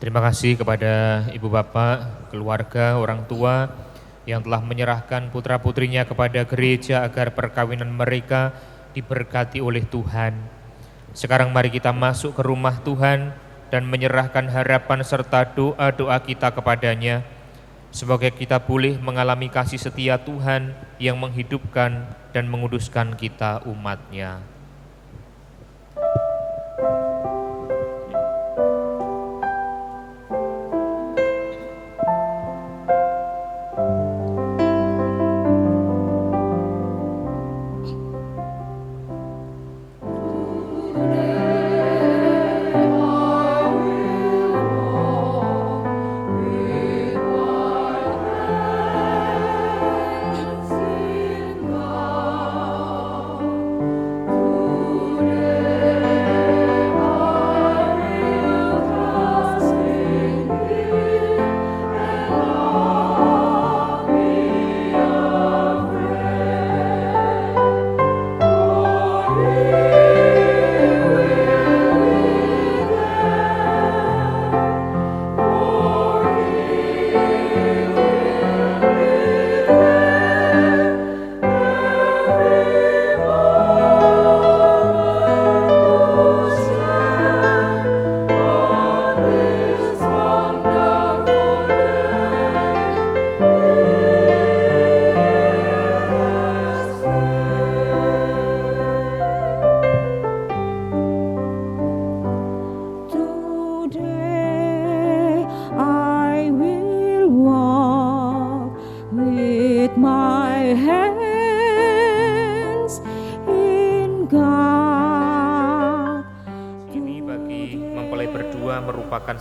Terima kasih kepada Ibu Bapak, keluarga, orang tua yang telah menyerahkan putra-putrinya kepada gereja agar perkawinan mereka diberkati oleh Tuhan. Sekarang mari kita masuk ke rumah Tuhan dan menyerahkan harapan serta doa-doa kita kepadanya. Semoga kita boleh mengalami kasih setia Tuhan yang menghidupkan dan menguduskan kita umat-Nya.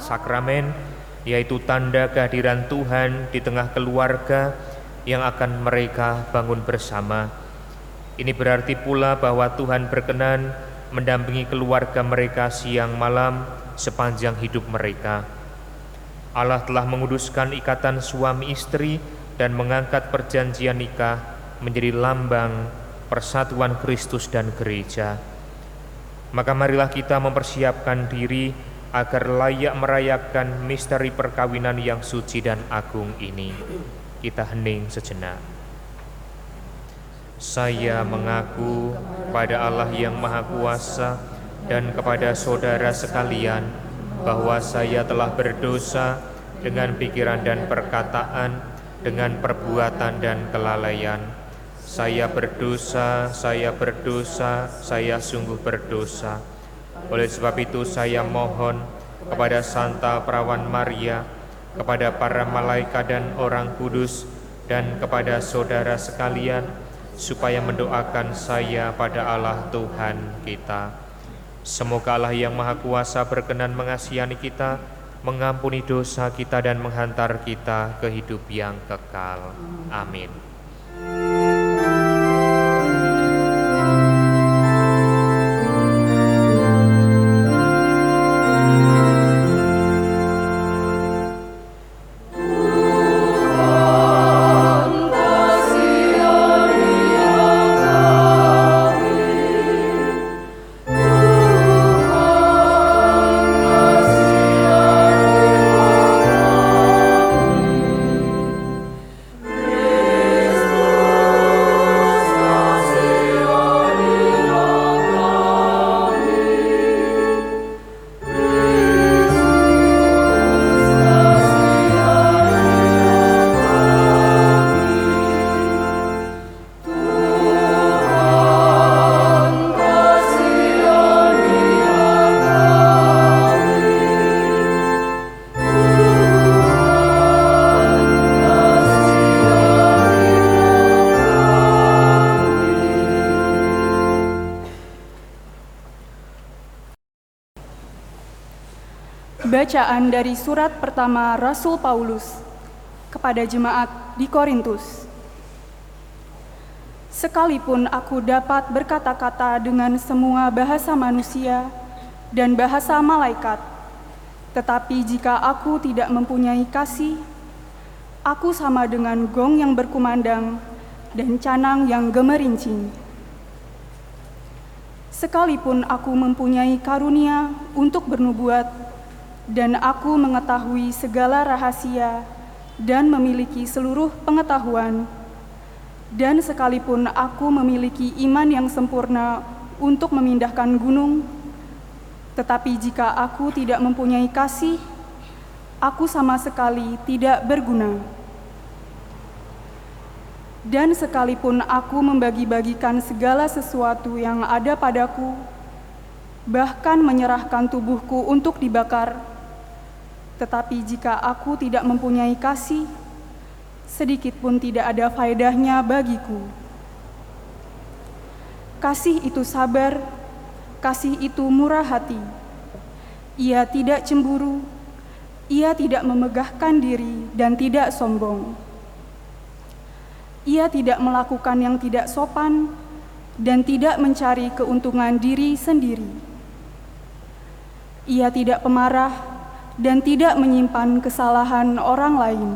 Sakramen, yaitu tanda kehadiran Tuhan di tengah keluarga yang akan mereka bangun bersama. Ini berarti pula bahwa Tuhan berkenan mendampingi keluarga mereka siang malam sepanjang hidup mereka. Allah telah menguduskan ikatan suami istri dan mengangkat perjanjian nikah menjadi lambang persatuan Kristus dan gereja. Maka marilah kita mempersiapkan diri agar layak merayakan misteri perkawinan yang suci dan agung ini. Kita hening sejenak. Saya mengaku pada Allah yang Maha Kuasa dan kepada saudara sekalian bahwa saya telah berdosa dengan pikiran dan perkataan, dengan perbuatan dan kelalaian. Saya berdosa, saya sungguh berdosa. Oleh sebab itu saya mohon kepada Santa Perawan Maria, kepada para malaikat dan orang kudus, dan kepada saudara sekalian, supaya mendoakan saya pada Allah Tuhan kita. Semoga Allah yang Maha Kuasa berkenan mengasihani kita, mengampuni dosa kita dan menghantar kita ke hidup yang kekal. Amin. Bacaan dari surat pertama Rasul Paulus kepada jemaat di Korintus. Sekalipun aku dapat berkata-kata dengan semua bahasa manusia dan bahasa malaikat, tetapi jika aku tidak mempunyai kasih, aku sama dengan gong yang berkumandang dan canang yang gemerincing. Sekalipun aku mempunyai karunia untuk bernubuat dan aku mengetahui segala rahasia dan memiliki seluruh pengetahuan, dan sekalipun aku memiliki iman yang sempurna untuk memindahkan gunung, tetapi jika aku tidak mempunyai kasih, aku sama sekali tidak berguna. Dan sekalipun aku membagi-bagikan segala sesuatu yang ada padaku, bahkan menyerahkan tubuhku untuk dibakar, tetapi jika aku tidak mempunyai kasih, sedikit pun tidak ada faedahnya bagiku. Kasih itu sabar, kasih itu murah hati. Ia tidak cemburu, ia tidak memegahkan diri dan tidak sombong. Ia tidak melakukan yang tidak sopan dan tidak mencari keuntungan diri sendiri. Ia tidak pemarah dan tidak menyimpan kesalahan orang lain.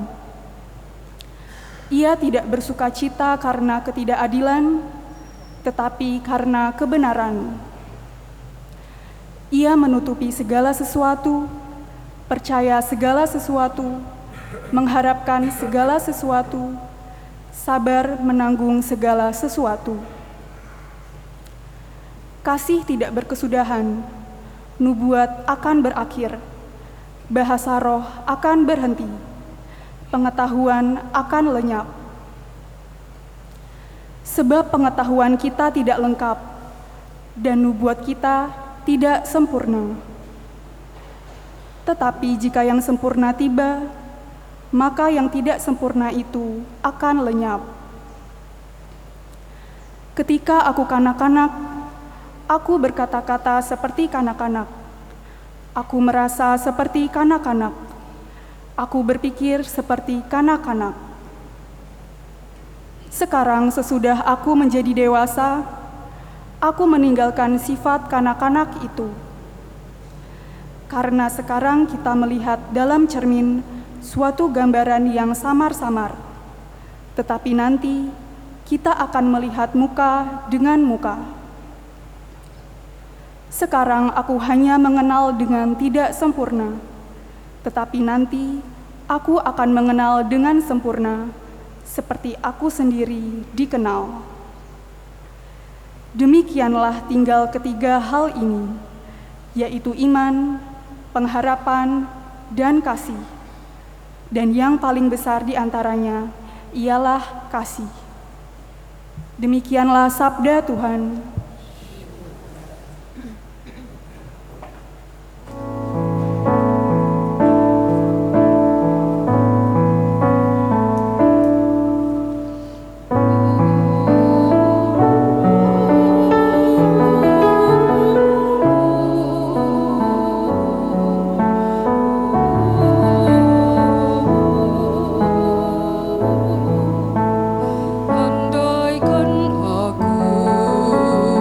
Ia tidak bersukacita karena ketidakadilan, tetapi karena kebenaran. Ia menutupi segala sesuatu, percaya segala sesuatu, mengharapkan segala sesuatu, sabar menanggung segala sesuatu. Kasih tidak berkesudahan, nubuat akan berakhir, bahasa roh akan berhenti, pengetahuan akan lenyap. Sebab pengetahuan kita tidak lengkap, dan nubuat kita tidak sempurna. Tetapi jika yang sempurna tiba, maka yang tidak sempurna itu akan lenyap. Ketika aku kanak-kanak, aku berkata-kata seperti kanak-kanak. Aku merasa seperti kanak-kanak. Aku berpikir seperti kanak-kanak. Sekarang sesudah aku menjadi dewasa, aku meninggalkan sifat kanak-kanak itu. Karena sekarang kita melihat dalam cermin suatu gambaran yang samar-samar, tetapi nanti kita akan melihat muka dengan muka. Sekarang aku hanya mengenal dengan tidak sempurna, tetapi nanti aku akan mengenal dengan sempurna, seperti aku sendiri dikenal. Demikianlah tinggal ketiga hal ini, yaitu iman, pengharapan, dan kasih. Dan yang paling besar di antaranya ialah kasih. Demikianlah sabda Tuhan. Andaikan aku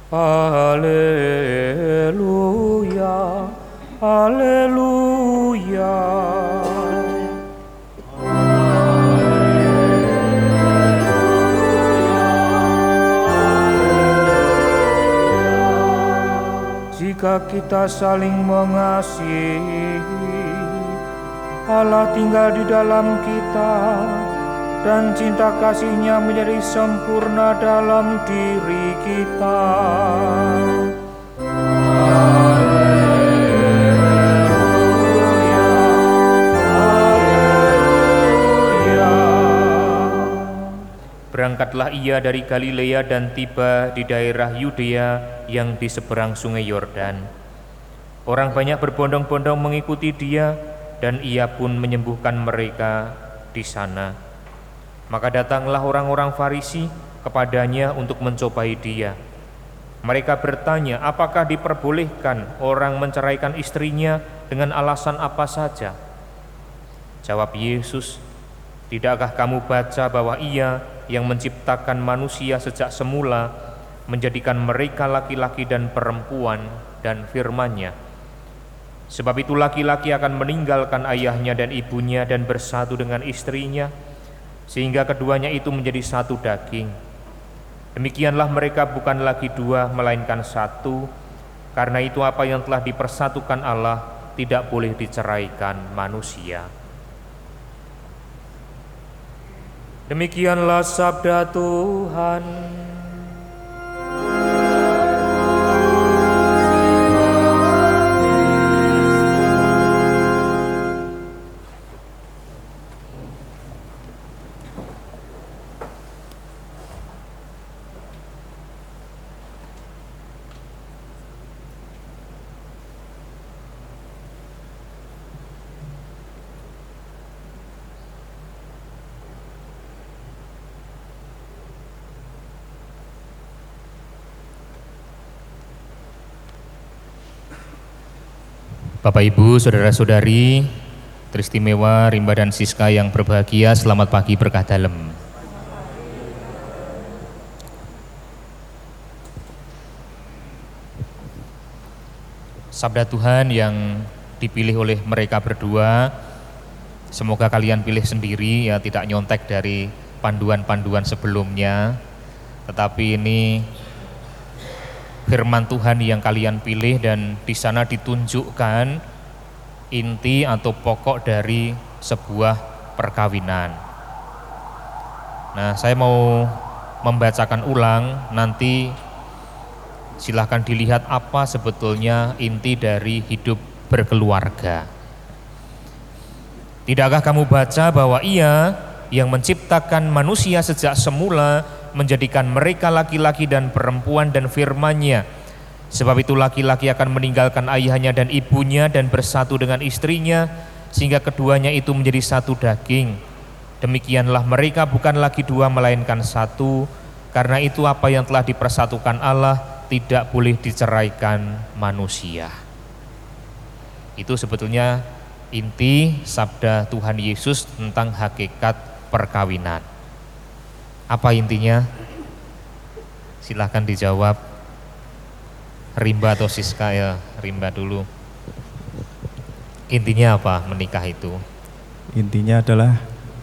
Haleluya, haleluya. Jika kita saling mengasihi, Allah tinggal di dalam kita, dan cinta kasih-Nya menjadi sempurna dalam diri kita. Haleluya, haleluya. Berangkatlah ia dari Galilea dan tiba di daerah Yudea yang di seberang sungai Yordan. Orang banyak berbondong-bondong mengikuti dia, dan ia pun menyembuhkan mereka di sana. Maka datanglah orang-orang Farisi kepadanya untuk mencobai dia. Mereka bertanya, apakah diperbolehkan orang menceraikan istrinya dengan alasan apa saja? Jawab Yesus, tidakkah kamu baca bahwa Ia yang menciptakan manusia sejak semula menjadikan mereka laki-laki dan perempuan dan firman-Nya? Sebab itu laki-laki akan meninggalkan ayahnya dan ibunya dan bersatu dengan istrinya, sehingga keduanya itu menjadi satu daging. Demikianlah mereka bukan lagi dua, melainkan satu. Karena itu apa yang telah dipersatukan Allah tidak boleh diceraikan manusia. Demikianlah sabda Tuhan. Bapak Ibu, Saudara-saudari, teristimewa Rimba dan Siska yang berbahagia, selamat pagi berkah dalem. Sabda Tuhan yang dipilih oleh mereka berdua, semoga kalian pilih sendiri ya, tidak nyontek dari panduan-panduan sebelumnya, tetapi ini firman Tuhan yang kalian pilih, dan di sana ditunjukkan inti atau pokok dari sebuah perkawinan. Nah, saya mau membacakan ulang, nanti silahkan dilihat apa sebetulnya inti dari hidup berkeluarga. Tidakkah kamu baca bahwa Ia yang menciptakan manusia sejak semula menjadikan mereka laki-laki dan perempuan dan firman-Nya. Sebab itu laki-laki akan meninggalkan ayahnya dan ibunya dan bersatu dengan istrinya, sehingga keduanya itu menjadi satu daging. Demikianlah mereka bukan lagi dua, melainkan satu. Karena itu apa yang telah dipersatukan Allah tidak boleh diceraikan manusia. Itu sebetulnya inti sabda Tuhan Yesus tentang hakikat perkawinan. Apa intinya? Silahkan dijawab. Rimba atau Siska ya, Rimba dulu. Intinya apa menikah itu? Intinya adalah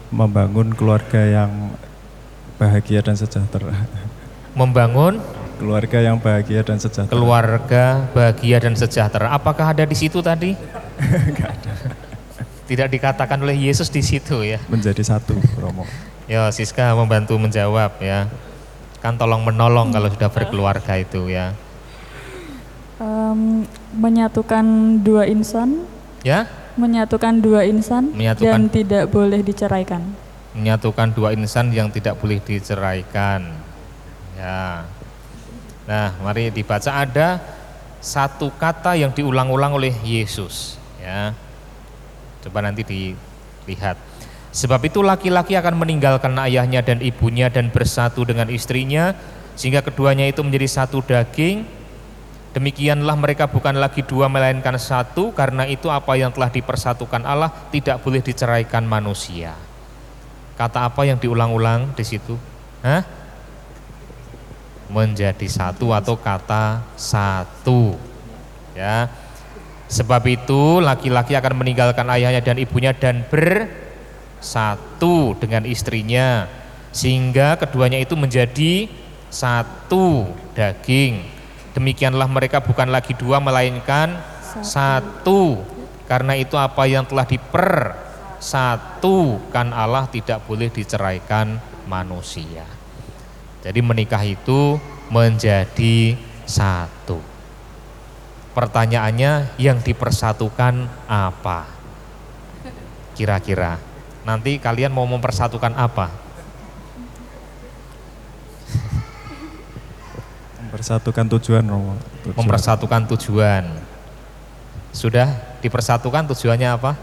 membangun keluarga yang bahagia dan sejahtera. Membangun keluarga yang bahagia dan sejahtera. Keluarga bahagia dan sejahtera. Apakah ada di situ tadi? Enggak ada. Tidak dikatakan oleh Yesus di situ ya. Menjadi satu, Romo. Ya, Siska membantu menjawab ya. Kan tolong menolong kalau sudah berkeluarga itu ya. Menyatukan dua insan. Ya? Menyatukan dua insan dan tidak boleh diceraikan. Menyatukan dua insan yang tidak boleh diceraikan. Ya. Nah, mari dibaca, ada satu kata yang diulang-ulang oleh Yesus ya. Coba nanti dilihat. Sebab itu laki-laki akan meninggalkan ayahnya dan ibunya dan bersatu dengan istrinya, sehingga keduanya itu menjadi satu daging. Demikianlah mereka bukan lagi dua, melainkan satu. Karena itu apa yang telah dipersatukan Allah tidak boleh diceraikan manusia. Kata apa yang diulang-ulang di situ? menjadi satu atau kata satu. Ya. Sebab itu laki-laki akan meninggalkan ayahnya dan ibunya dan bersatu dengan istrinya sehingga keduanya itu menjadi satu daging. Demikianlah mereka bukan lagi dua melainkan satu. Karena itu apa yang telah dipersatukan Allah tidak boleh diceraikan manusia. Jadi menikah itu menjadi satu. Pertanyaannya, yang dipersatukan apa? Kira-kira nanti kalian mau mempersatukan apa? Mempersatukan tujuan, Romo. Mempersatukan tujuan. Sudah dipersatukan tujuannya apa?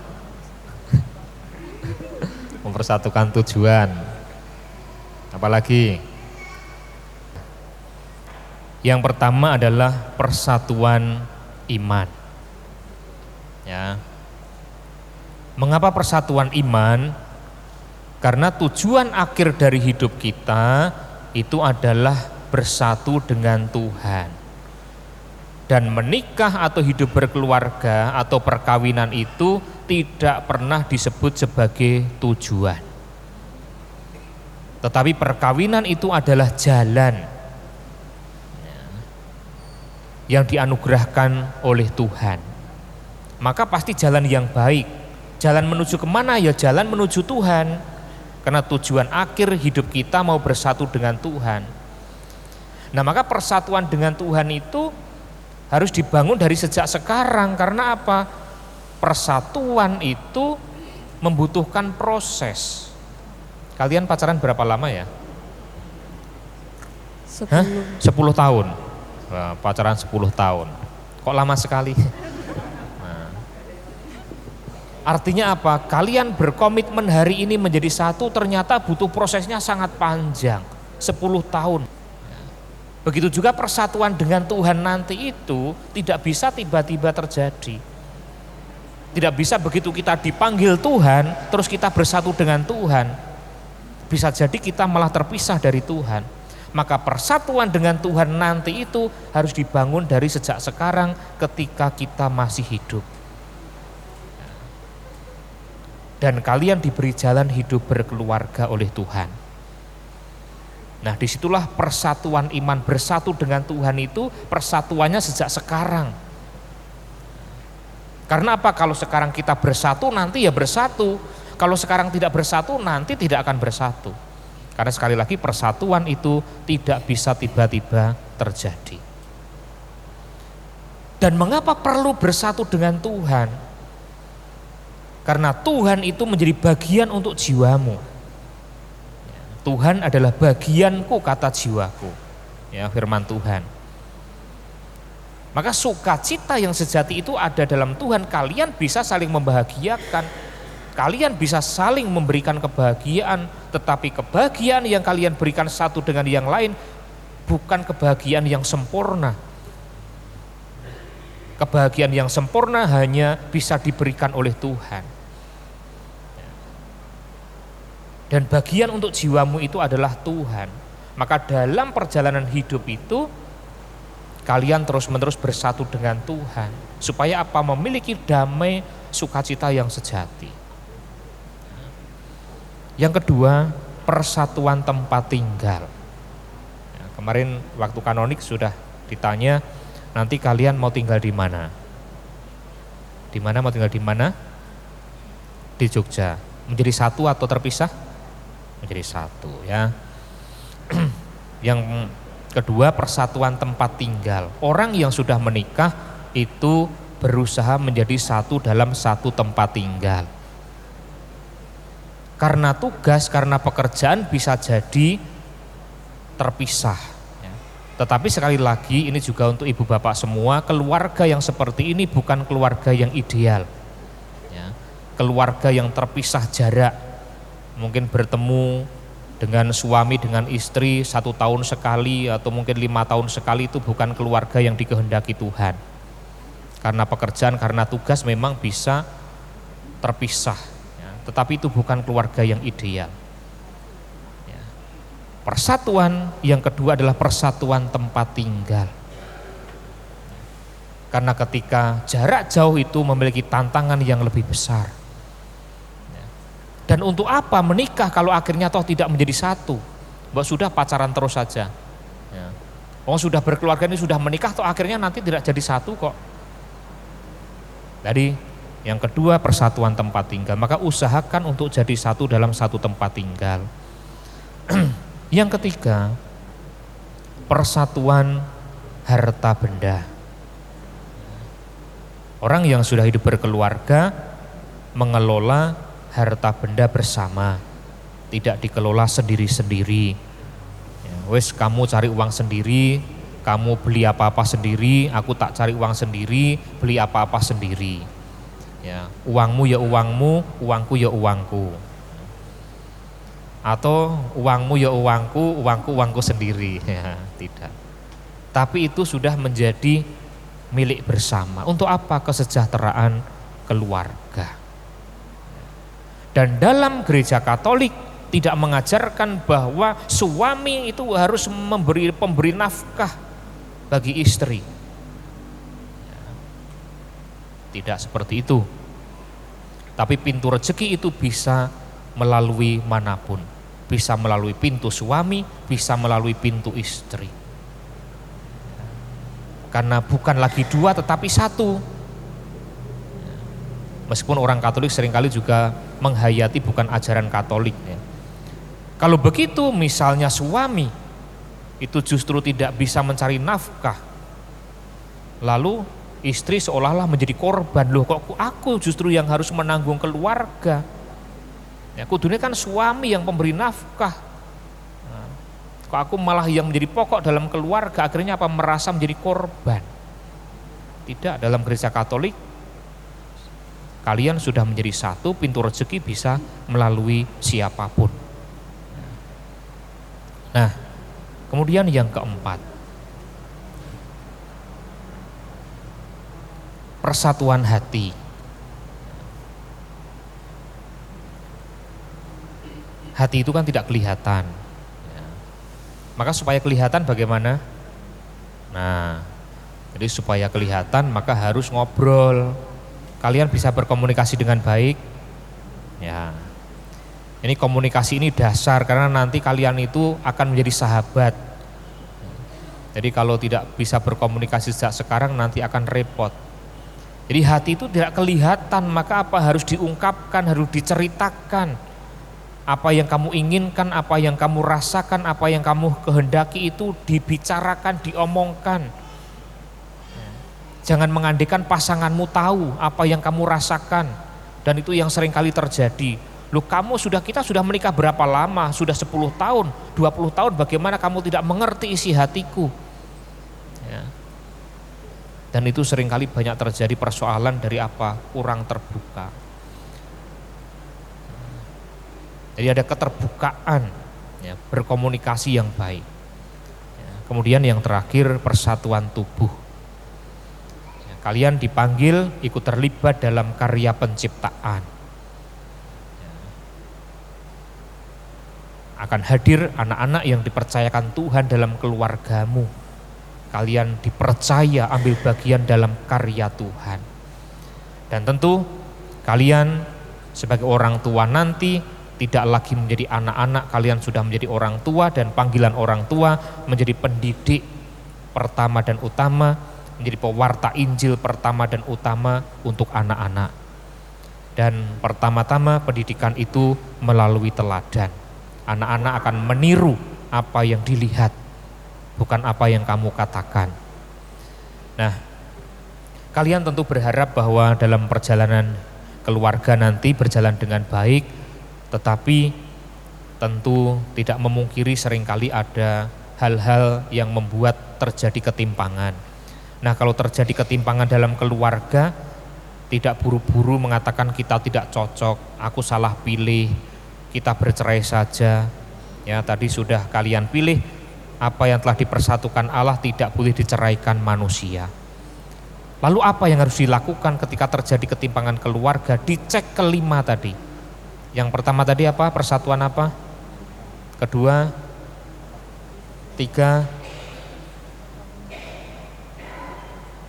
Mempersatukan tujuan. Apalagi? Yang pertama adalah persatuan iman. Ya. Mengapa persatuan iman? Karena tujuan akhir dari hidup kita itu adalah bersatu dengan Tuhan. Dan menikah atau hidup berkeluarga atau perkawinan itu tidak pernah disebut sebagai tujuan. Tetapi perkawinan itu adalah jalan yang dianugerahkan oleh Tuhan. Maka pasti jalan yang baik. Jalan menuju kemana? Ya jalan menuju Tuhan. Karena tujuan akhir hidup kita mau bersatu dengan Tuhan. Nah maka persatuan dengan Tuhan itu harus dibangun dari sejak sekarang. Karena apa? Persatuan itu membutuhkan proses. Kalian pacaran berapa lama ya? 10 tahun. Nah, pacaran 10 tahun. Kok lama sekali? Nah. Artinya apa? Kalian berkomitmen hari ini menjadi satu, ternyata butuh prosesnya sangat panjang. 10 tahun. Begitu juga persatuan dengan Tuhan nanti itu tidak bisa tiba-tiba terjadi. Tidak bisa begitu kita dipanggil Tuhan, terus kita bersatu dengan Tuhan. Bisa jadi kita malah terpisah dari Tuhan. Maka persatuan dengan Tuhan nanti itu harus dibangun dari sejak sekarang ketika kita masih hidup. Dan kalian diberi jalan hidup berkeluarga oleh Tuhan. Nah disitulah persatuan iman bersatu dengan Tuhan itu persatuannya sejak sekarang. Karena apa? Kalau sekarang kita bersatu nanti ya bersatu. Kalau sekarang tidak bersatu nanti tidak akan bersatu. Karena sekali lagi persatuan itu tidak bisa tiba-tiba terjadi. Dan mengapa perlu bersatu dengan Tuhan? Karena Tuhan itu menjadi bagian untuk jiwamu. Tuhan adalah bagianku kata jiwaku. Ya, firman Tuhan. Maka sukacita yang sejati itu ada dalam Tuhan. Kalian bisa saling membahagiakan. Kalian bisa saling memberikan kebahagiaan, tetapi kebahagiaan yang kalian berikan satu dengan yang lain bukan kebahagiaan yang sempurna. Kebahagiaan yang sempurna hanya bisa diberikan oleh Tuhan. Dan bagian untuk jiwamu itu adalah Tuhan. Maka dalam perjalanan hidup itu kalian terus-menerus bersatu dengan Tuhan. Supaya apa? Memiliki damai sukacita yang sejati. Yang kedua, persatuan tempat tinggal. Ya, kemarin waktu kanonik sudah ditanya, nanti kalian mau tinggal di mana? Di mana mau tinggal di mana? Di Jogja. Menjadi satu atau terpisah? Menjadi satu ya. Yang kedua, persatuan tempat tinggal. Orang yang sudah menikah itu berusaha menjadi satu dalam satu tempat tinggal. Karena tugas, karena pekerjaan bisa jadi terpisah. Tetapi sekali lagi ini juga untuk ibu bapak semua, keluarga yang seperti ini bukan keluarga yang ideal. Keluarga yang terpisah jarak, mungkin bertemu dengan suami dengan istri 1 tahun sekali atau mungkin 5 tahun sekali, itu bukan keluarga yang dikehendaki Tuhan. Karena pekerjaan, karena tugas memang bisa terpisah. Tetapi itu bukan keluarga yang ideal. persatuan yang kedua adalah persatuan tempat tinggal. Karena ketika jarak jauh itu memiliki tantangan yang lebih besar. Dan untuk apa menikah kalau akhirnya toh tidak menjadi satu? Mbak sudah pacaran terus saja. Oh sudah berkeluarga ini sudah menikah toh akhirnya nanti tidak jadi satu kok. Jadi yang kedua persatuan tempat tinggal. Maka usahakan untuk jadi satu dalam satu tempat tinggal. Yang ketiga persatuan harta benda. Orang yang sudah hidup berkeluarga mengelola harta benda bersama, tidak dikelola sendiri-sendiri. Ya, wes kamu cari uang sendiri, kamu beli apa-apa sendiri, aku tak cari uang sendiri, beli apa-apa sendiri. Ya, uangmu ya uangmu, uangku ya uangku. Atau uangmu ya uangku, uangku uangku sendiri. Ya, tidak. Tapi itu sudah menjadi milik bersama. Untuk apa? Kesejahteraan keluarga. Dan dalam gereja Katolik tidak mengajarkan bahwa suami itu harus pemberi nafkah bagi istri. Tidak seperti itu. Tapi pintu rezeki itu bisa melalui manapun. Bisa melalui pintu suami, bisa melalui pintu istri. Karena bukan lagi dua tetapi satu. Meskipun orang Katolik seringkali juga menghayati bukan ajaran Katolik. Ya. Kalau begitu misalnya suami itu justru tidak bisa mencari nafkah, lalu istri seolah-olah menjadi korban. Loh kok aku justru yang harus menanggung keluarga. Ya, kudunya kan suami yang pemberi nafkah. Kok aku malah yang menjadi pokok dalam keluarga, akhirnya apa? Merasa menjadi korban. Tidak, dalam gereja Katolik kalian sudah menjadi satu, pintu rezeki bisa melalui siapapun. Nah, kemudian yang keempat, persatuan hati. Hati itu kan tidak kelihatan. Maka supaya kelihatan bagaimana? Nah, jadi supaya kelihatan maka harus ngobrol. Kalian bisa berkomunikasi dengan baik. Ya, ini komunikasi ini dasar karena nanti kalian itu akan menjadi sahabat. Jadi kalau tidak bisa berkomunikasi sejak sekarang nanti akan repot. Jadi hati itu tidak kelihatan, maka apa harus diungkapkan, harus diceritakan. Apa yang kamu inginkan, apa yang kamu rasakan, apa yang kamu kehendaki itu dibicarakan, diomongkan. Jangan mengandaikan pasanganmu tahu apa yang kamu rasakan. Dan itu yang seringkali terjadi. Loh kita sudah menikah berapa lama? Sudah 10 tahun, 20 tahun, bagaimana kamu tidak mengerti isi hatiku? Ya. Dan itu seringkali banyak terjadi persoalan dari apa? Kurang terbuka. Jadi ada keterbukaan, ya, berkomunikasi yang baik. Ya, kemudian yang terakhir persatuan tubuh. Ya, kalian dipanggil ikut terlibat dalam karya penciptaan. Ya. Akan hadir anak-anak yang dipercayakan Tuhan dalam keluargamu. Kalian dipercaya ambil bagian dalam karya Tuhan. Dan tentu kalian sebagai orang tua nanti tidak lagi menjadi anak-anak, kalian sudah menjadi orang tua dan panggilan orang tua menjadi pendidik pertama dan utama, menjadi pewarta Injil pertama dan utama untuk anak-anak. Dan pertama-tama pendidikan itu melalui teladan. Anak-anak akan meniru apa yang dilihat, bukan apa yang kamu katakan. Nah, kalian tentu berharap bahwa dalam perjalanan keluarga nanti berjalan dengan baik, tetapi tentu tidak memungkiri seringkali ada hal-hal yang membuat terjadi ketimpangan. Nah, kalau terjadi ketimpangan dalam keluarga, tidak buru-buru mengatakan kita tidak cocok, aku salah pilih, kita bercerai saja. Ya, tadi sudah kalian pilih, apa yang telah dipersatukan Allah tidak boleh diceraikan manusia. Lalu apa yang harus dilakukan ketika terjadi ketimpangan keluarga? Dicek kelima tadi. Yang pertama tadi apa? Persatuan apa? Kedua, 3,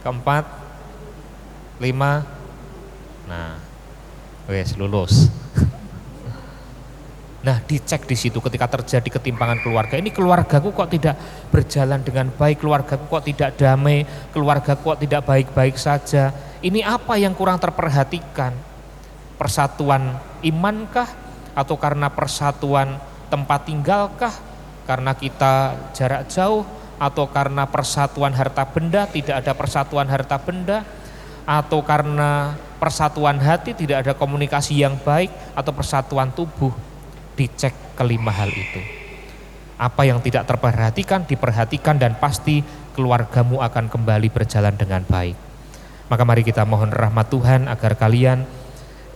keempat, 5. Nah, wes lulus. Nah, dicek di situ ketika terjadi ketimpangan keluarga. Ini keluargaku kok tidak berjalan dengan baik, keluargaku kok tidak damai, keluargaku kok tidak baik-baik saja. Ini apa yang kurang terperhatikan? Persatuan imankah? Atau karena persatuan tempat tinggalkah? Karena kita jarak jauh? Atau karena persatuan harta benda, tidak ada persatuan harta benda? Atau karena persatuan hati, tidak ada komunikasi yang baik? Atau persatuan tubuh? Dicek kelima hal itu. Apa yang tidak terperhatikan, diperhatikan, dan pasti keluargamu akan kembali berjalan dengan baik. Maka mari kita mohon rahmat Tuhan agar kalian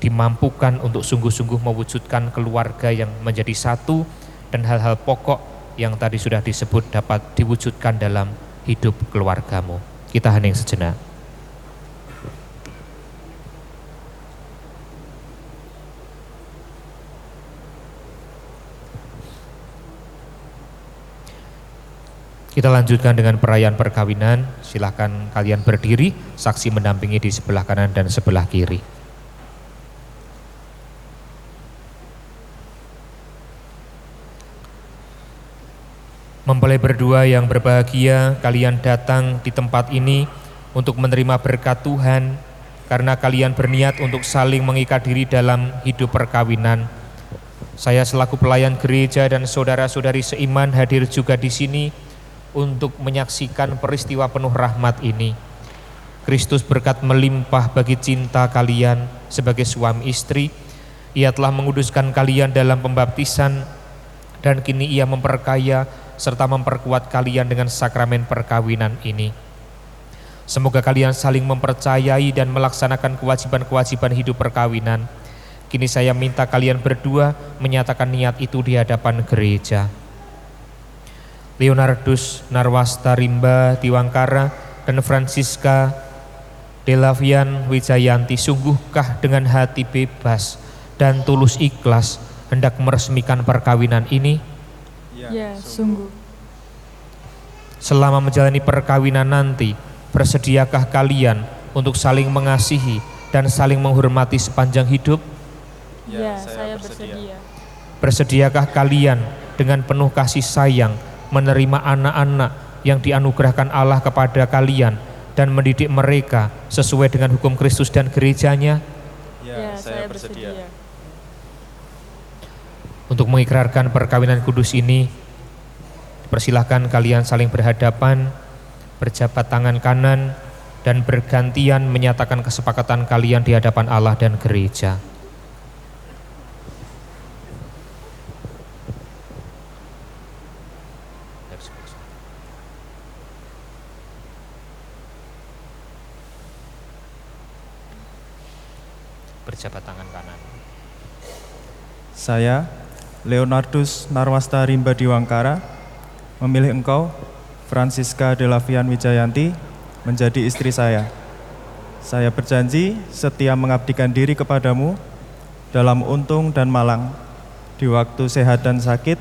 dimampukan untuk sungguh-sungguh mewujudkan keluarga yang menjadi satu, dan hal-hal pokok yang tadi sudah disebut dapat diwujudkan dalam hidup keluargamu. Kita hening sejenak. Kita lanjutkan dengan perayaan perkawinan. Silakan kalian berdiri, saksi mendampingi di sebelah kanan dan sebelah kiri. Mempelai berdua yang berbahagia, kalian datang di tempat ini untuk menerima berkat Tuhan karena kalian berniat untuk saling mengikat diri dalam hidup perkawinan. Saya selaku pelayan gereja dan saudara-saudari seiman hadir juga di sini untuk menyaksikan peristiwa penuh rahmat ini. Kristus berkat melimpah bagi cinta kalian sebagai suami istri. Ia telah menguduskan kalian dalam pembaptisan, dan kini Ia memperkaya serta memperkuat kalian dengan sakramen perkawinan ini. Semoga kalian saling mempercayai dan melaksanakan kewajiban-kewajiban hidup perkawinan. Kini saya minta kalian berdua menyatakan niat itu di hadapan gereja. Leonardus Narwasta Rimba Diwangkara dan Francisca Delavian Wijayanti, sungguhkah dengan hati bebas dan tulus ikhlas hendak meresmikan perkawinan ini? Ya, sungguh. Selama menjalani perkawinan nanti, bersediakah kalian untuk saling mengasihi dan saling menghormati sepanjang hidup? Ya, saya bersedia. Bersediakah kalian dengan penuh kasih sayang menerima anak-anak yang dianugerahkan Allah kepada kalian dan mendidik mereka sesuai dengan hukum Kristus dan gerejanya? Ya, saya bersedia. Untuk mengikrarkan perkawinan kudus ini, persilahkan kalian saling berhadapan, berjabat tangan kanan, dan bergantian menyatakan kesepakatan kalian di hadapan Allah dan gereja. Berjabat tangan kanan. Saya, Leonardus Narwasta Rimba Diwangkara, memilih engkau, Francisca Delavian Wijayanti, menjadi istri saya. Saya berjanji setia mengabdikan diri kepadamu dalam untung dan malang. Di waktu sehat dan sakit,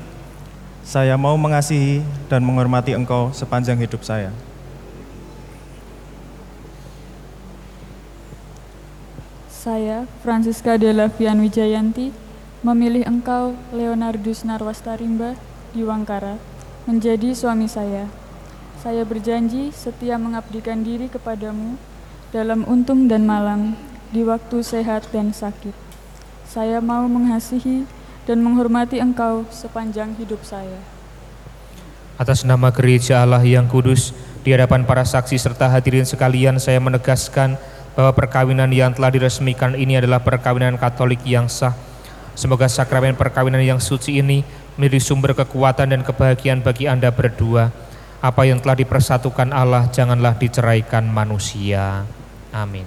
saya mau mengasihi dan menghormati engkau sepanjang hidup saya. Saya, Francisca Delavian Wijayanti, memilih engkau, Leonardus Narwasta Rimba Diwangkara, menjadi suami saya. Saya berjanji setia mengabdikan diri kepadamu dalam untung dan malang, di waktu sehat dan sakit. Saya mau mengasihi dan menghormati engkau sepanjang hidup saya. Atas nama Gereja Allah yang kudus, di hadapan para saksi serta hadirin sekalian, saya menegaskan bahwa perkawinan yang telah diresmikan ini adalah perkawinan Katolik yang sah. Semoga sakramen perkawinan yang suci ini menjadi sumber kekuatan dan kebahagiaan bagi Anda berdua. Apa yang telah dipersatukan Allah janganlah diceraikan manusia. Amin.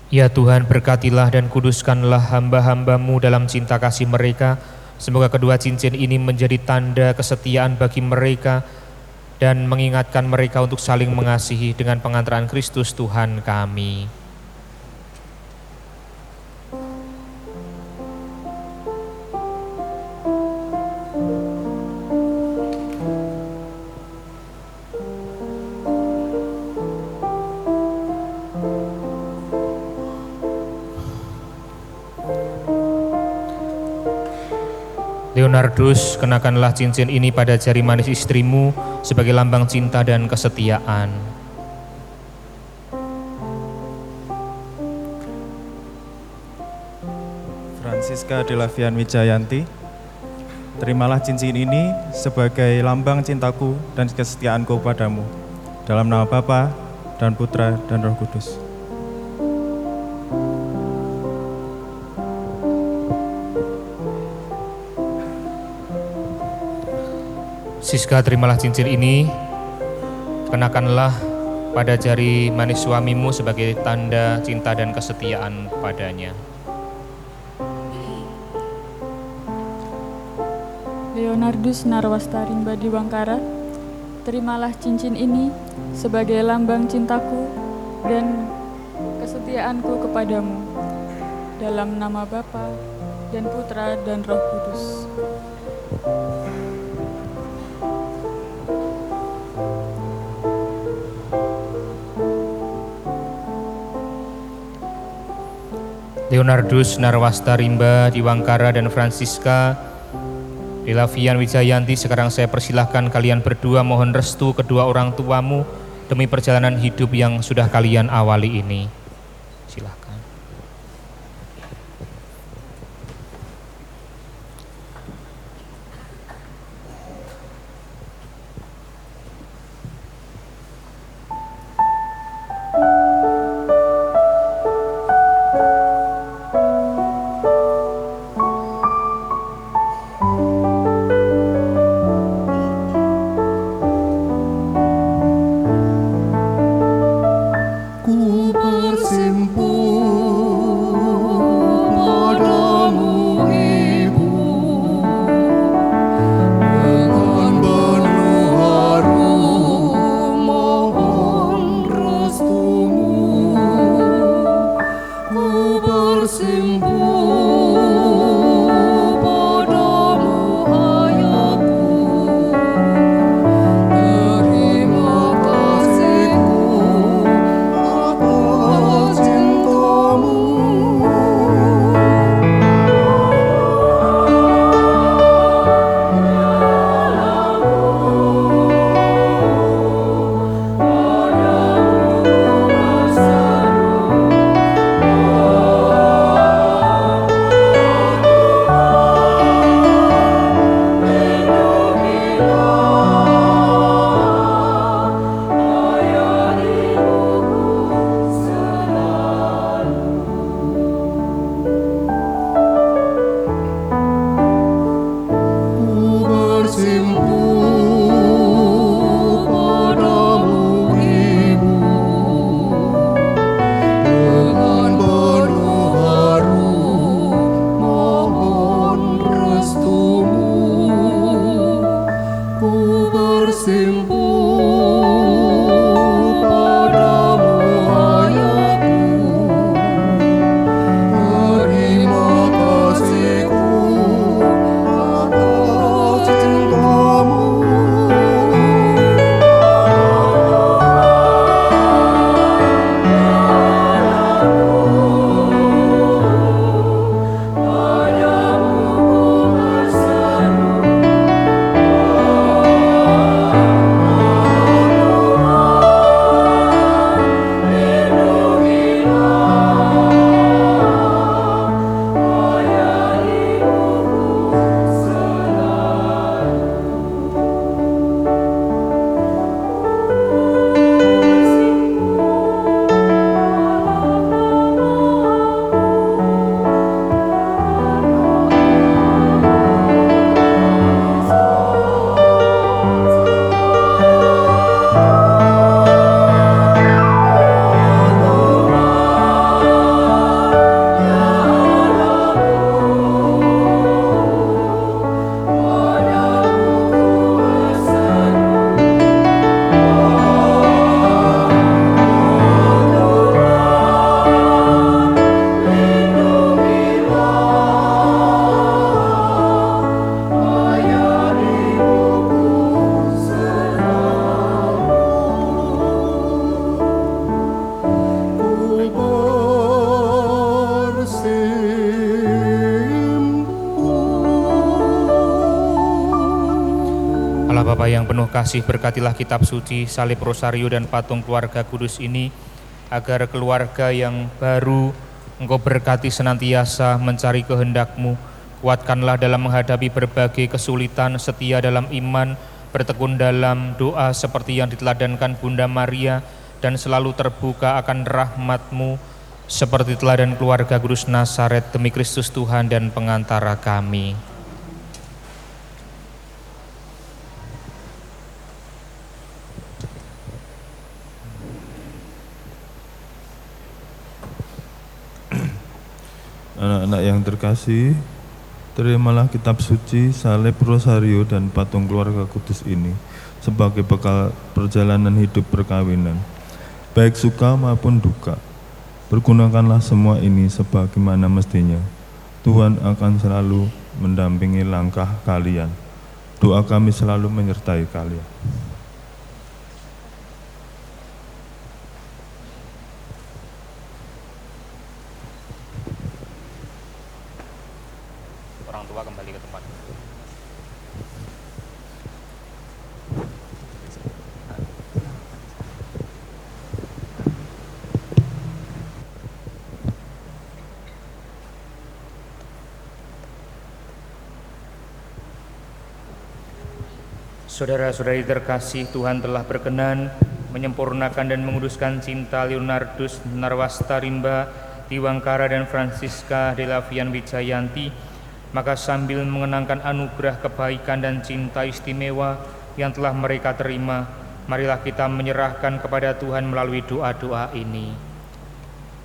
Ya Tuhan, berkatilah dan kuduskanlah hamba-hamba-Mu dalam cinta kasih mereka. Semoga kedua cincin ini menjadi tanda kesetiaan bagi mereka dan mengingatkan mereka untuk saling mengasihi dengan pengantaran Kristus Tuhan kami. Leonardus, kenakanlah cincin ini pada jari manis istrimu sebagai lambang cinta dan kesetiaan. Francisca Delavian Wijayanti, terimalah cincin ini sebagai lambang cintaku dan kesetiaanku padamu. Dalam nama Bapa dan Putra dan Roh Kudus. Siska, terimalah cincin ini, kenakanlah pada jari manis suamimu sebagai tanda cinta dan kesetiaan padanya. Leonardus Narwastarimba Diwangkara, terimalah cincin ini sebagai lambang cintaku dan kesetiaanku kepadamu. Dalam nama Bapa dan Putra dan Roh Kudus. Leonardus Narwastarimba Diwangkara dan Francisca Delavian Wijayanti, sekarang saya persilahkan kalian berdua mohon restu kedua orang tuamu demi perjalanan hidup yang sudah kalian awali ini. Silakan. penuh kasih berkatilah kitab suci, salib, rosario, dan patung keluarga kudus ini, agar keluarga yang baru Engkau berkati senantiasa mencari kehendak-Mu. Kuatkanlah dalam menghadapi berbagai kesulitan, setia dalam iman, bertekun dalam doa seperti yang diteladankan Bunda Maria, dan selalu terbuka akan rahmat-Mu seperti teladan keluarga Kudus Nazaret, demi Kristus Tuhan dan pengantara kami. Anak-anak yang terkasih, terimalah kitab suci, salib, rosario, dan patung keluarga kudus ini sebagai bekal perjalanan hidup perkawinan, baik suka maupun duka. Pergunakanlah semua ini sebagaimana mestinya. Tuhan akan selalu mendampingi langkah kalian. Doa kami selalu menyertai kalian. Orang tua kembali ke tempat. Saudara-saudari terkasih, Tuhan telah berkenan menyempurnakan dan menguduskan cinta Leonardus Narwastarimba Diwangkara dan Francisca Delavian Wijayanti. Maka sambil mengenangkan anugerah kebaikan dan cinta istimewa yang telah mereka terima, marilah kita menyerahkan kepada Tuhan melalui doa-doa ini.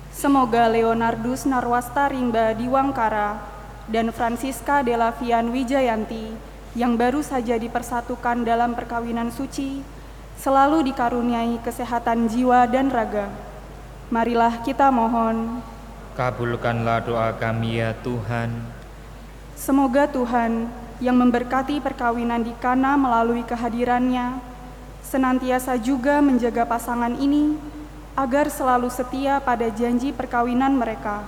Semoga Leonardus Narwastarimba Diwangkara dan Francisca Delavian Wijayanti yang baru saja dipersatukan dalam perkawinan suci selalu dikaruniai kesehatan jiwa dan raga. Marilah kita mohon. Kabulkanlah doa kami ya Tuhan. Semoga Tuhan yang memberkati perkawinan di Kana melalui kehadirannya senantiasa juga menjaga pasangan ini agar selalu setia pada janji perkawinan mereka.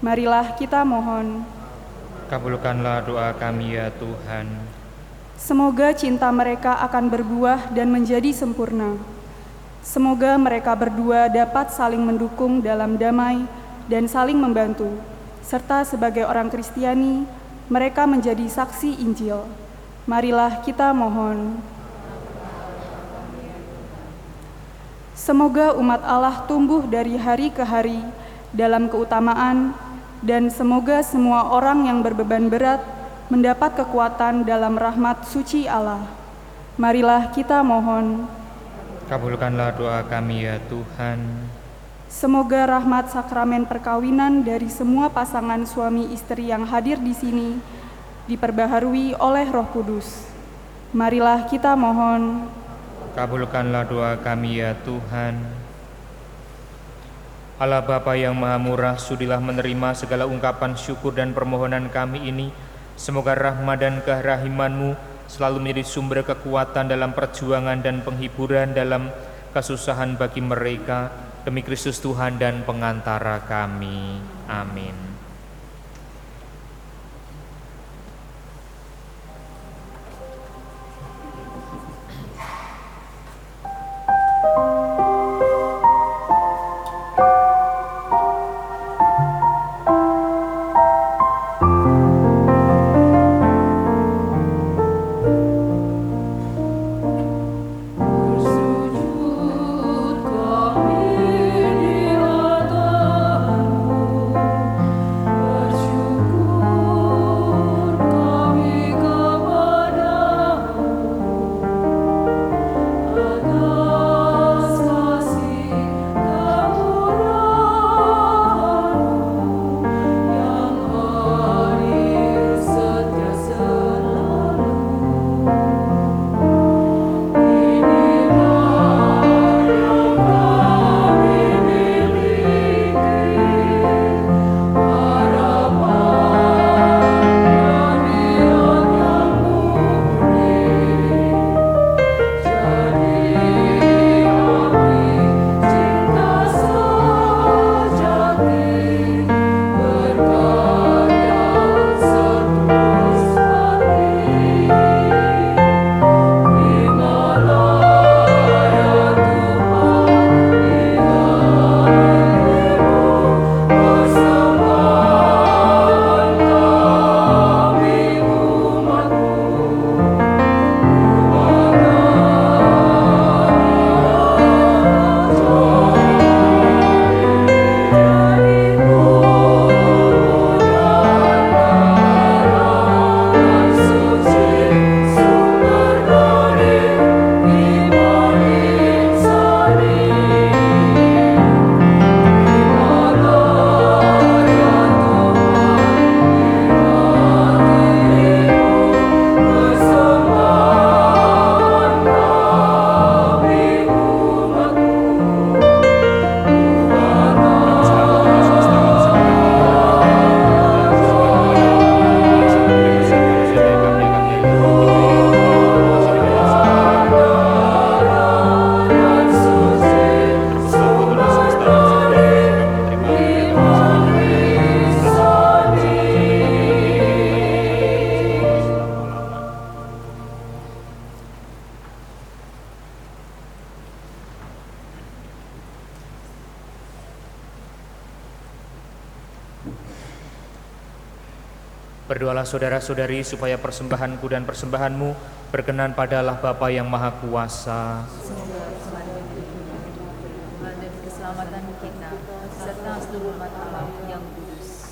Marilah kita mohon. Kabulkanlah doa kami ya Tuhan. Semoga cinta mereka akan berbuah dan menjadi sempurna. Semoga mereka berdua dapat saling mendukung dalam damai dan saling membantu, serta sebagai orang Kristiani, mereka menjadi saksi Injil. Marilah kita mohon. Semoga umat Allah tumbuh dari hari ke hari dalam keutamaan, dan semoga semua orang yang berbeban berat mendapat kekuatan dalam rahmat suci Allah. Marilah kita mohon. Kabulkanlah doa kami ya Tuhan. Semoga rahmat sakramen perkawinan dari semua pasangan suami istri yang hadir di sini diperbaharui oleh Roh Kudus. Marilah kita mohon. Kabulkanlah doa kami ya Tuhan. Allah Bapa yang Maha Murah, sudilah menerima segala ungkapan syukur dan permohonan kami ini. Semoga rahmat dan kerahiman-Mu selalu menjadi sumber kekuatan dalam perjuangan dan penghiburan dalam kesusahan bagi mereka, demi Kristus Tuhan dan pengantara kami. Amin. Berdoalah saudara-saudari supaya persembahanku dan persembahanmu berkenan pada Allah Bapa yang Maha Kuasa. Semoga persembahan itu Tuhan dan keselamatan kita serta seluruh umat Allah yang kudus.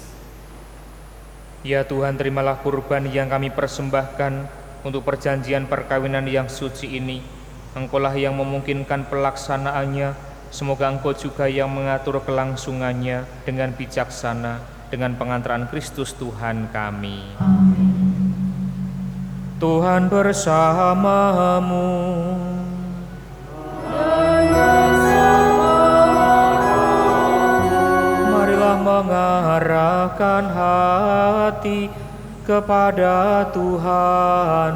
Ya Tuhan, terimalah kurban yang kami persembahkan untuk perjanjian perkawinan yang suci ini. Engkaulah yang memungkinkan pelaksanaannya. Semoga Engkau juga yang mengatur kelangsungannya dengan bijaksana dengan pengantaran Kristus Tuhan kami. Amin. Tuhan bersamamu. Marilah mengarahkan hati kepada Tuhan.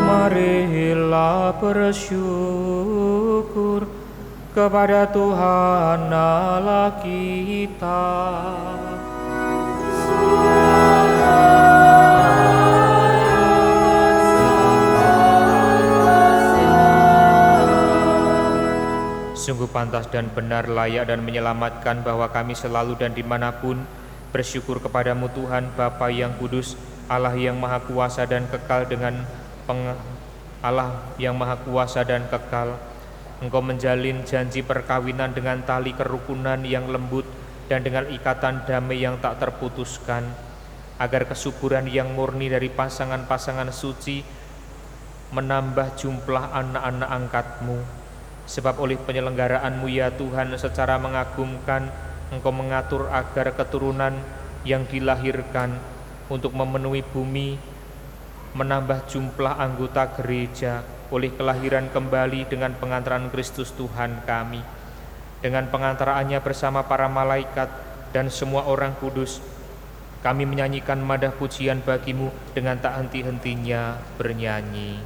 Marilah bersyukur kepada Tuhan Allah kita. Sungguh pantas dan benar, layak dan menyelamatkan bahwa kami selalu dan dimanapun bersyukur kepadamu Tuhan, Bapa yang kudus, Allah yang maha kuasa dan kekal Allah yang maha kuasa dan kekal. Engkau menjalin janji perkawinan dengan tali kerukunan yang lembut dan dengan ikatan damai yang tak terputuskan, agar kesuburan yang murni dari pasangan-pasangan suci menambah jumlah anak-anak angkat-Mu. Sebab oleh penyelenggaraanmu ya Tuhan secara mengagumkan, Engkau mengatur agar keturunan yang dilahirkan untuk memenuhi bumi menambah jumlah anggota gereja oleh kelahiran kembali dengan pengantaran Kristus Tuhan kami. Dengan pengantaraannya bersama para malaikat dan semua orang kudus, kami menyanyikan madah pujian bagimu dengan tak henti-hentinya bernyanyi.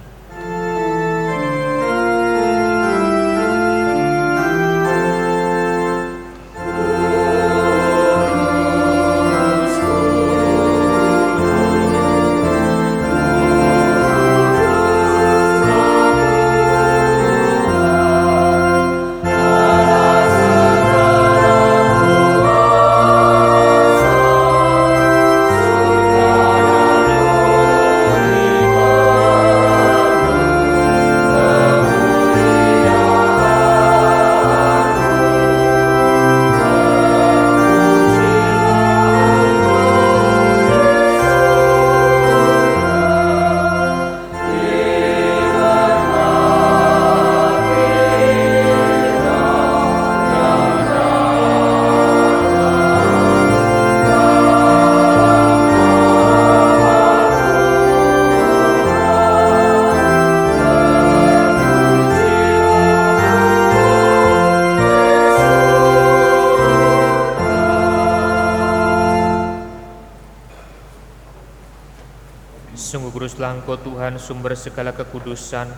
Sungguh kuduslah Engkau Tuhan, sumber segala kekudusan.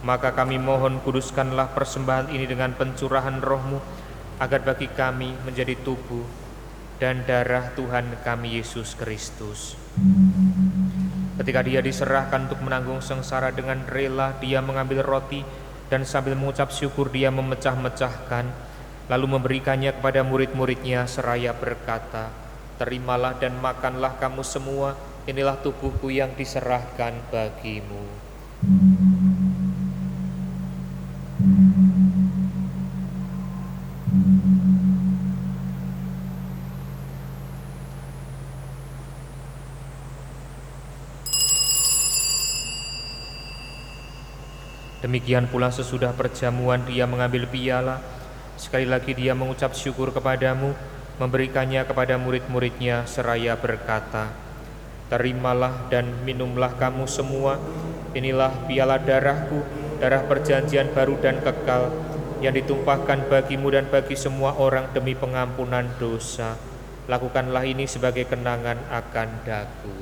Maka kami mohon, kuduskanlah persembahan ini dengan pencurahan roh-Mu, agar bagi kami menjadi tubuh dan darah Tuhan kami Yesus Kristus. Ketika Dia diserahkan untuk menanggung sengsara dengan rela, Dia mengambil roti dan sambil mengucap syukur Dia memecah-mecahkan, lalu memberikannya kepada murid-muridnya seraya berkata, "Terimalah dan makanlah kamu semua, inilah tubuhku yang diserahkan bagimu." Demikian pula sesudah perjamuan Dia mengambil piala, sekali lagi Dia mengucap syukur kepadamu, memberikannya kepada murid-muridnya seraya berkata, "Terimalah dan minumlah kamu semua, inilah piala darahku, darah perjanjian baru dan kekal, yang ditumpahkan bagimu dan bagi semua orang demi pengampunan dosa. Lakukanlah ini sebagai kenangan akan daku."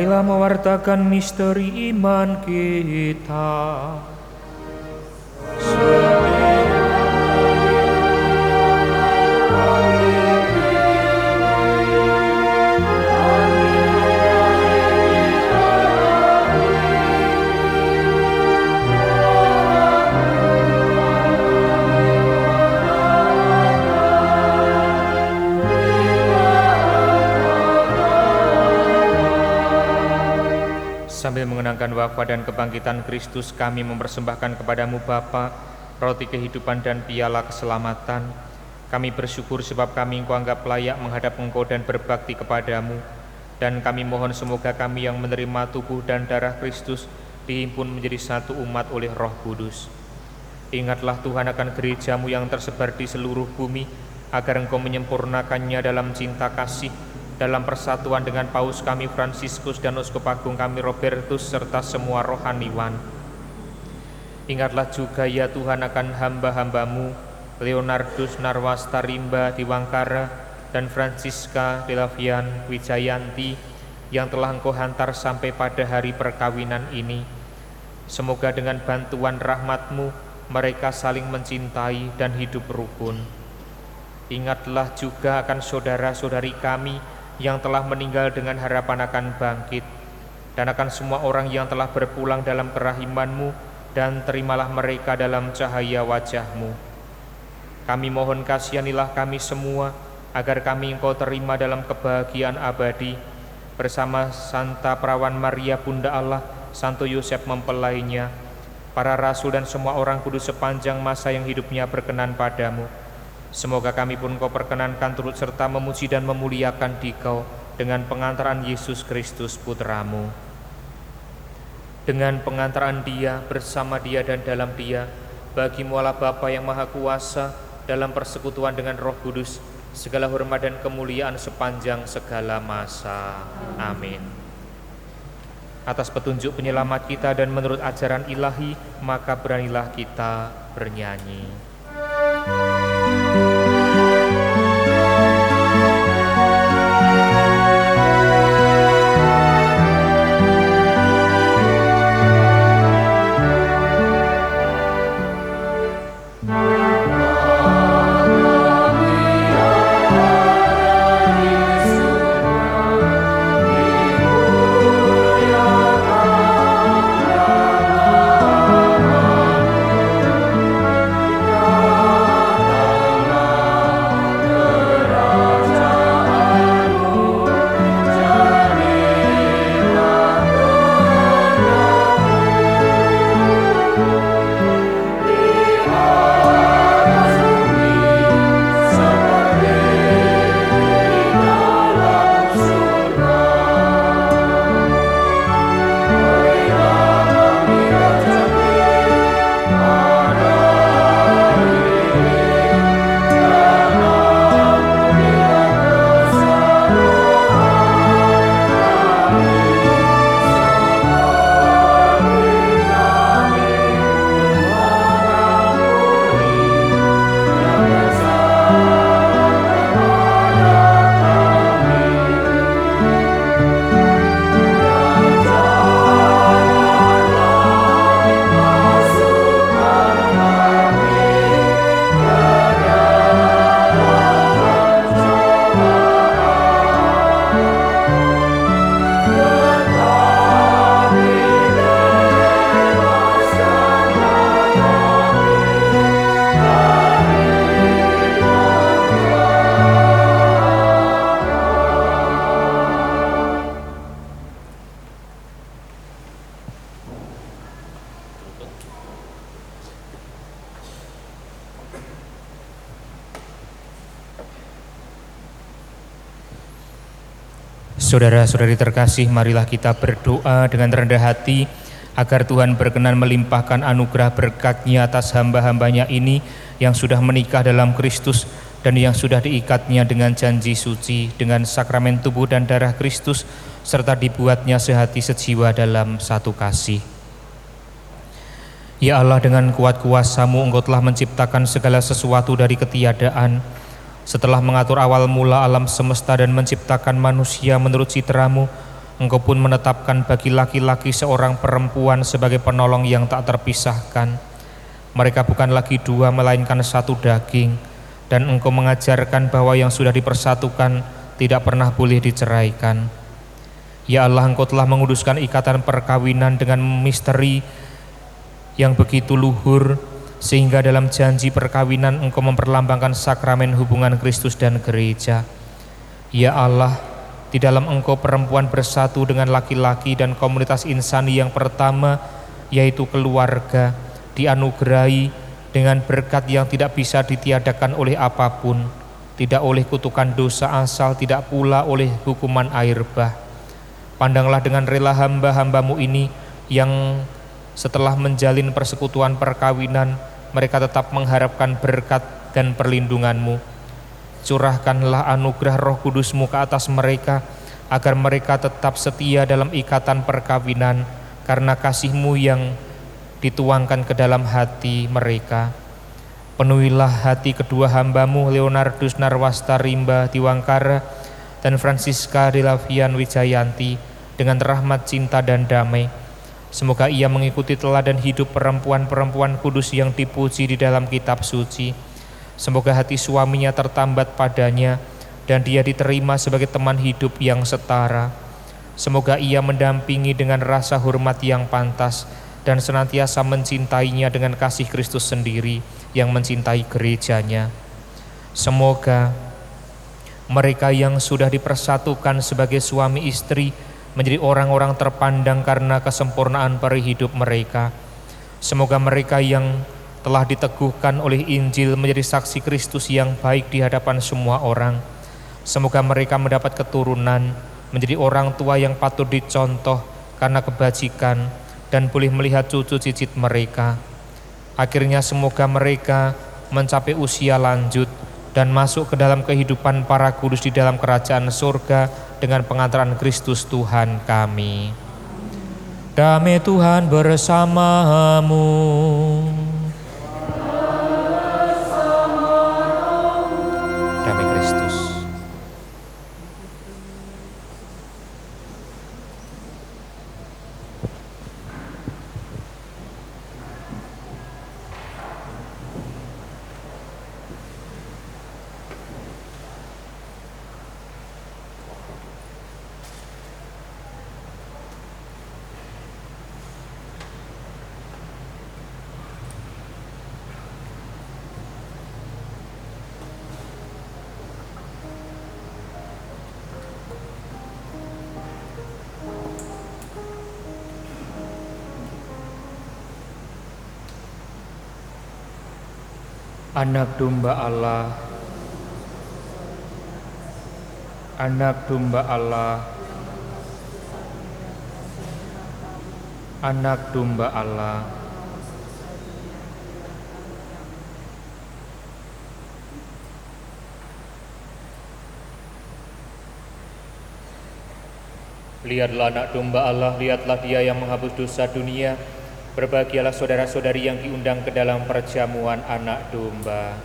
Marilah mewartakan misteri iman kita. Sambil mengenangkan wafat dan kebangkitan Kristus, kami mempersembahkan kepadamu Bapa, roti kehidupan dan piala keselamatan. Kami bersyukur sebab kami Engkau anggap layak menghadap Engkau dan berbakti kepadamu. Dan kami mohon semoga kami yang menerima tubuh dan darah Kristus dihimpun menjadi satu umat oleh Roh Kudus. Ingatlah Tuhan akan gerejamu yang tersebar di seluruh bumi, agar Engkau menyempurnakannya dalam cinta kasih, dalam persatuan dengan Paus kami Fransiskus dan Uskup Agung kami Robertus serta semua rohaniwan. Ingatlah juga ya Tuhan akan hamba-hambamu Leonardus Narwastarimba di Wangkara dan Francisca Delavian Wijayanti yang telah Engkau hantar sampai pada hari perkawinan ini. Semoga dengan bantuan rahmat-Mu mereka saling mencintai dan hidup rukun. Ingatlah juga akan saudara-saudari kami yang telah meninggal dengan harapan akan bangkit, dan akan semua orang yang telah berpulang dalam kerahiman-Mu, dan terimalah mereka dalam cahaya wajah-Mu. Kami mohon kasihanilah kami semua, agar kami Engkau terima dalam kebahagiaan abadi, bersama Santa Perawan Maria Bunda Allah, Santo Yosef mempelainya, para rasul dan semua orang kudus sepanjang masa yang hidupnya berkenan padamu. Semoga kami pun Kau perkenankan turut serta memuji dan memuliakan Dikau dengan pengantaran Yesus Kristus Putra-Mu. Dengan pengantaran Dia, bersama Dia dan dalam Dia, bagi-Mu Allah Bapa yang Maha Kuasa, dalam persekutuan dengan Roh Kudus, segala hormat dan kemuliaan sepanjang segala masa. Amin. Atas petunjuk penyelamat kita dan menurut ajaran ilahi, maka beranilah kita bernyanyi. Saudara-saudari terkasih, marilah kita berdoa dengan rendah hati agar Tuhan berkenan melimpahkan anugerah berkat-Nya atas hamba-hambanya ini yang sudah menikah dalam Kristus dan yang sudah diikatnya dengan janji suci dengan sakramen tubuh dan darah Kristus serta dibuatnya sehati sejiwa dalam satu kasih. Ya Allah, dengan kuat kuasa-Mu Engkau telah menciptakan segala sesuatu dari ketiadaan. Setelah mengatur awal mula alam semesta dan menciptakan manusia menurut citra-Mu, Engkau pun menetapkan bagi laki-laki seorang perempuan sebagai penolong yang tak terpisahkan. Mereka bukan lagi dua melainkan satu daging, dan Engkau mengajarkan bahwa yang sudah dipersatukan tidak pernah boleh diceraikan. Ya Allah, Engkau telah menguduskan ikatan perkawinan dengan misteri yang begitu luhur, sehingga dalam janji perkawinan Engkau memperlambangkan sakramen hubungan Kristus dan gereja. Ya Allah, di dalam Engkau perempuan bersatu dengan laki-laki dan komunitas insani yang pertama, yaitu keluarga, dianugerahi dengan berkat yang tidak bisa ditiadakan oleh apapun, tidak oleh kutukan dosa asal, tidak pula oleh hukuman air bah. Pandanglah dengan rela hamba-hambamu ini yang setelah menjalin persekutuan perkawinan, mereka tetap mengharapkan berkat dan perlindungan-Mu. Curahkanlah anugerah Roh Kudus-Mu ke atas mereka, agar mereka tetap setia dalam ikatan perkawinan, karena kasih-Mu yang dituangkan ke dalam hati mereka. Penuhilah hati kedua hamba-Mu, Leonardus Narwastarimba Diwangkara dan Francisca Delavian Wijayanti, dengan rahmat, cinta, dan damai. Semoga ia mengikuti teladan hidup perempuan-perempuan kudus yang dipuji di dalam kitab suci. Semoga hati suaminya tertambat padanya dan dia diterima sebagai teman hidup yang setara. Semoga ia mendampingi dengan rasa hormat yang pantas dan senantiasa mencintainya dengan kasih Kristus sendiri yang mencintai gerejanya. Semoga mereka yang sudah dipersatukan sebagai suami istri menjadi orang-orang terpandang karena kesempurnaan peri hidup mereka. Semoga mereka yang telah diteguhkan oleh Injil menjadi saksi Kristus yang baik di hadapan semua orang. Semoga mereka mendapat keturunan, menjadi orang tua yang patut dicontoh karena kebajikan, dan boleh melihat cucu cicit mereka. Akhirnya semoga mereka mencapai usia lanjut dan masuk ke dalam kehidupan para kudus di dalam kerajaan surga dengan pengantaran Kristus Tuhan kami. Damai Tuhan bersamamu. Damai Kristus. Anak domba Allah, anak domba Allah, anak domba Allah. Lihatlah anak domba Allah, lihatlah dia yang menghapus dosa dunia. Berbahagialah saudara-saudari yang diundang ke dalam perjamuan anak domba.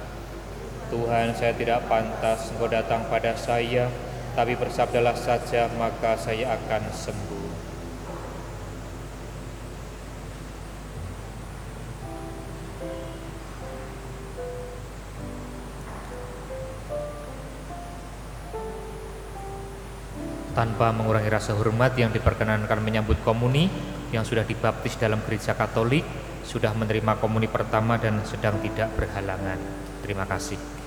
Tuhan, saya tidak pantas Engkau datang pada saya, tapi bersabdalah saja maka saya akan sembuh. Tanpa mengurangi rasa hormat yang diperkenankan menyambut komuni, yang sudah dibaptis dalam gereja Katolik, sudah menerima komuni pertama dan sedang tidak berhalangan. Terima kasih.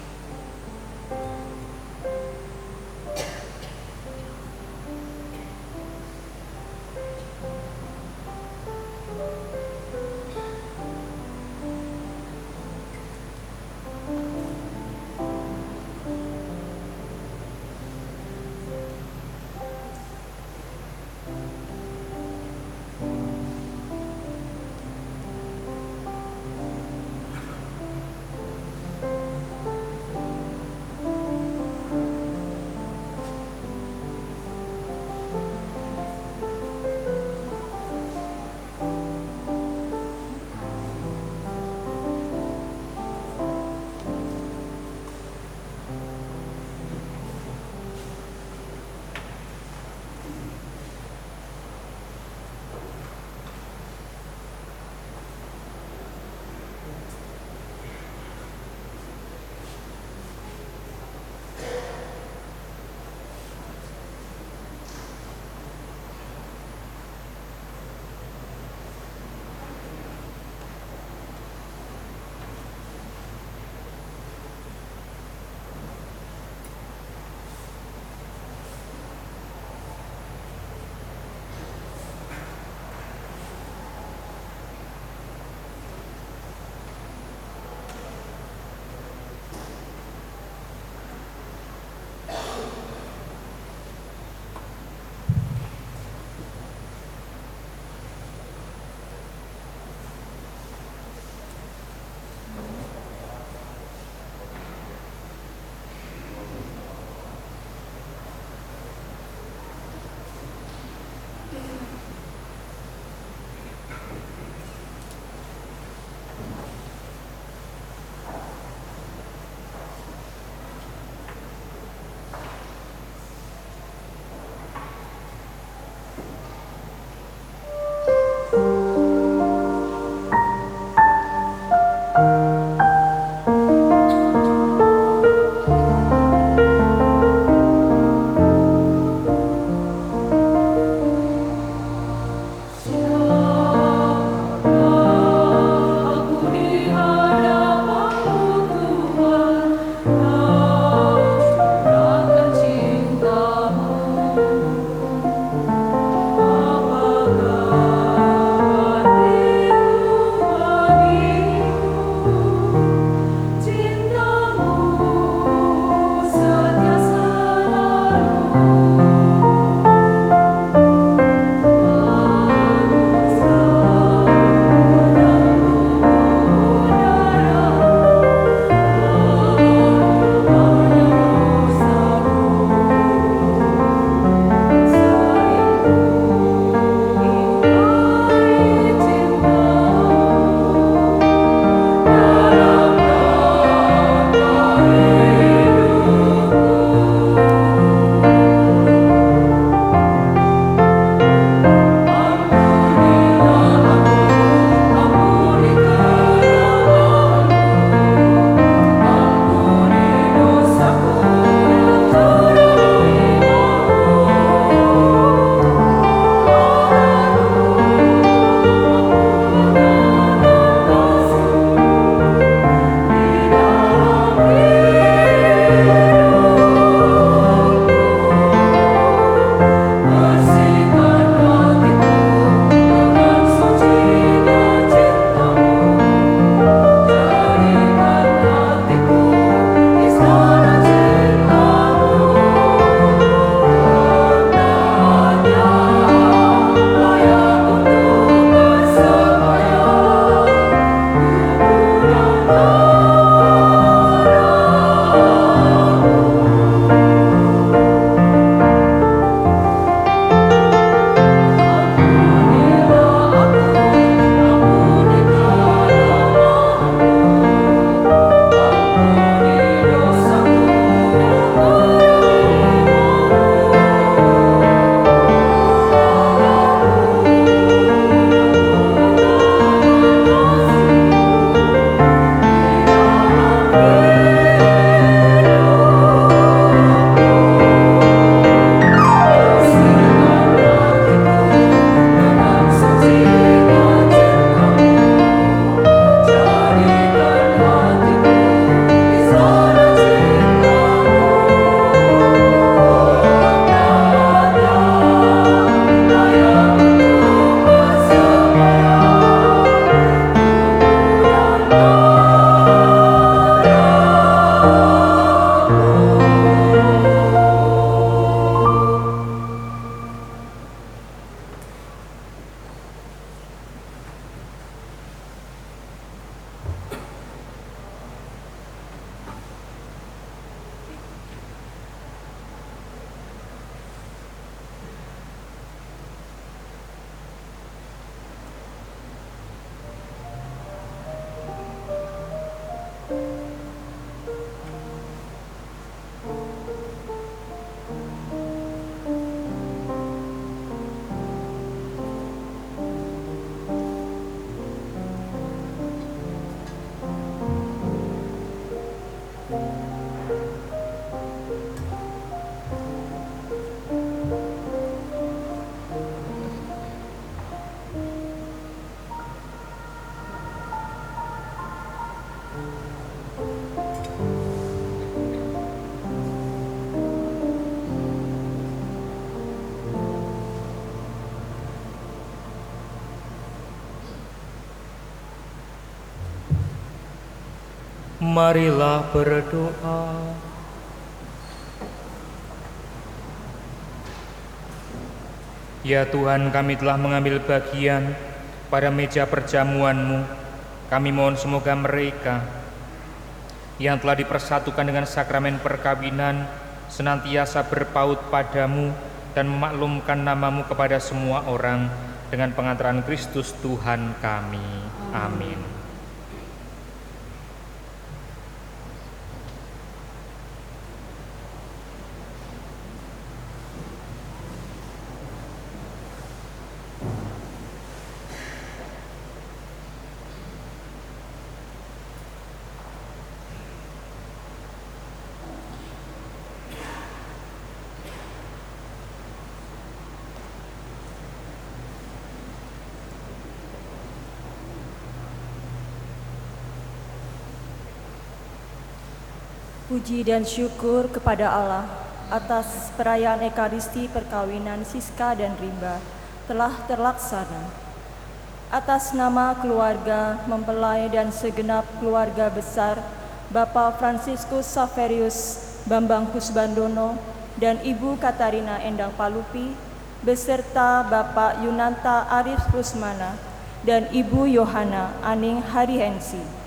Marilah berdoa. Ya Tuhan, kami telah mengambil bagian pada meja perjamuan-Mu. Kami mohon semoga mereka yang telah dipersatukan dengan sakramen perkawinan senantiasa berpaut padamu dan memaklumkan nama-Mu kepada semua orang dengan pengantaran Kristus Tuhan kami. Amin. Puji dan syukur kepada Allah atas perayaan Ekaristi perkawinan Siska dan Rimba telah terlaksana. Atas nama keluarga mempelai dan segenap keluarga besar Bapak Fransiskus Saverius Bambang Kusbandono dan Ibu Katarina Endang Palupi beserta Bapak Yunanta Arif Rusmana dan Ibu Yohana Aning Harihensi.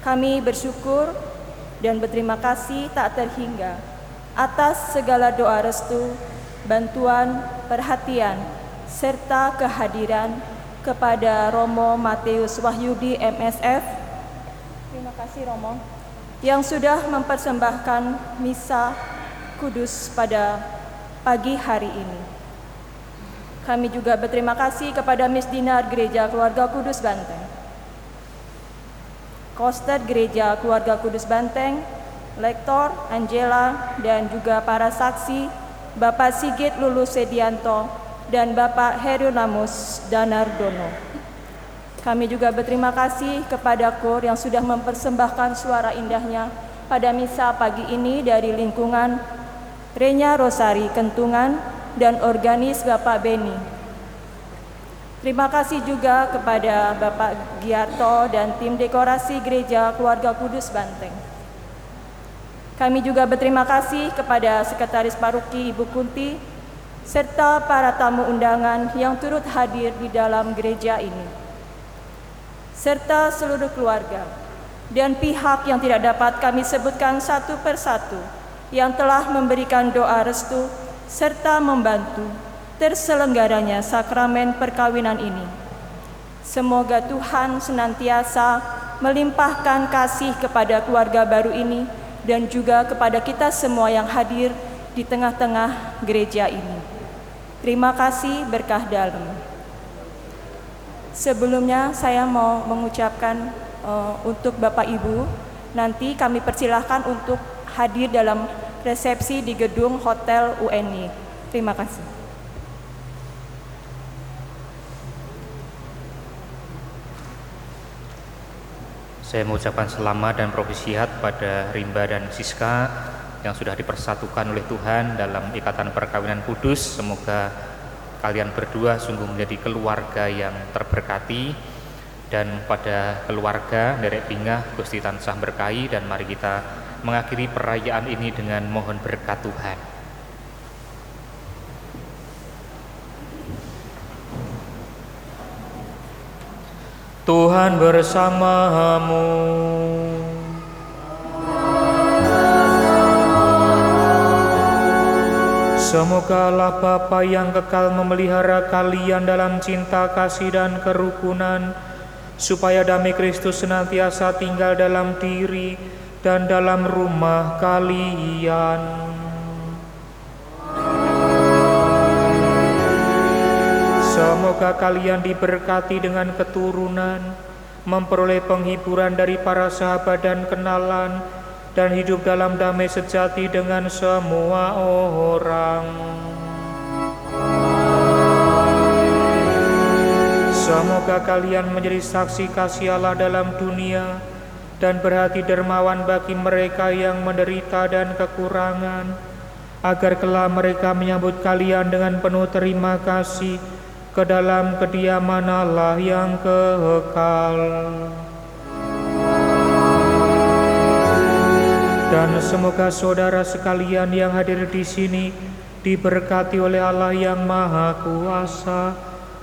Kami bersyukur dan berterima kasih tak terhingga atas segala doa restu, bantuan, perhatian, serta kehadiran kepada Romo Matius Wahyudi MSF. Terima kasih Romo, yang sudah mempersembahkan misa kudus pada pagi hari ini. Kami juga berterima kasih kepada Miss Dinar Gereja Keluarga Kudus Banteng, Koster Gereja Keluarga Kudus Banteng, Lektor Angela, dan juga para saksi Bapak Sigit Lulu Sedianto dan Bapak Herionamus Danardono. Kami juga berterima kasih kepada KOR yang sudah mempersembahkan suara indahnya pada misa pagi ini dari lingkungan Renya Rosari Kentungan dan organis Bapak Beni. Terima kasih juga kepada Bapak Giarto dan tim dekorasi Gereja Keluarga Kudus Banteng. Kami juga berterima kasih kepada Sekretaris Paroki Ibu Kunti, serta para tamu undangan yang turut hadir di dalam gereja ini, serta seluruh keluarga dan pihak yang tidak dapat kami sebutkan satu persatu yang telah memberikan doa restu serta membantu terselenggaranya sakramen perkawinan ini. Semoga Tuhan senantiasa melimpahkan kasih kepada keluarga baru ini dan juga kepada kita semua yang hadir di tengah-tengah gereja ini. Terima kasih, berkah dalam. Sebelumnya saya mau mengucapkan untuk Bapak Ibu, nanti kami persilahkan untuk hadir dalam resepsi di gedung Hotel UNY. Terima kasih. Saya mengucapkan selamat dan propisiat pada Rimba dan Siska yang sudah dipersatukan oleh Tuhan dalam ikatan perkawinan kudus. Semoga kalian berdua sungguh menjadi keluarga yang terberkati, dan pada keluarga Derek Bingah Gusti tansah berkahi, dan mari kita mengakhiri perayaan ini dengan mohon berkat Tuhan. Tuhan bersamamu. Semoga Allah Bapa yang kekal memelihara kalian dalam cinta kasih dan kerukunan, supaya damai Kristus senantiasa tinggal dalam diri dan dalam rumah kalian. Semoga kalian diberkati dengan keturunan memperoleh penghiburan dari para sahabat dan kenalan, dan hidup dalam damai sejati dengan semua orang. Semoga kalian menjadi saksi kasih Allah dalam dunia dan berhati dermawan bagi mereka yang menderita dan kekurangan, agar kelak mereka menyambut kalian dengan penuh terima kasih ke dalam kediaman Allah yang kekal. Dan semoga saudara sekalian yang hadir di sini diberkati oleh Allah yang Maha Kuasa,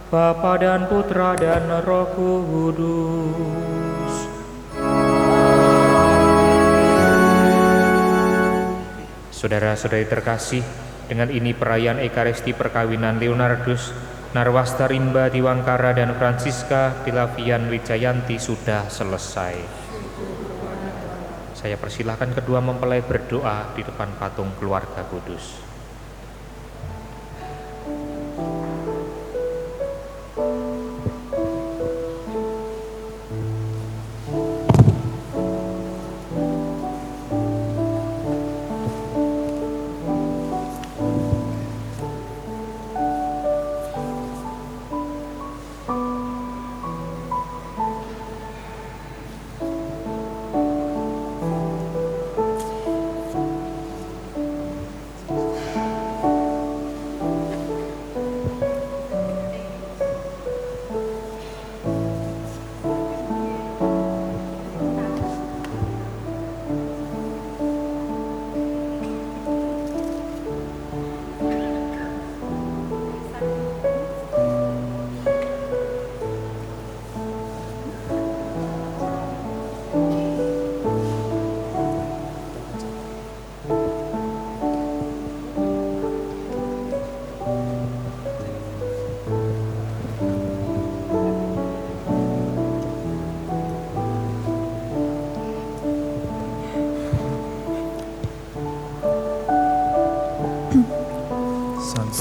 Bapa dan Putra dan Roh Kudus. Saudara-saudari terkasih, dengan ini perayaan Ekaristi perkawinan Leonardus Narwasta Rimba Diwangkara dan Francisca Delavian Wijayanti sudah selesai. Saya persilahkan kedua mempelai berdoa di depan patung keluarga kudus.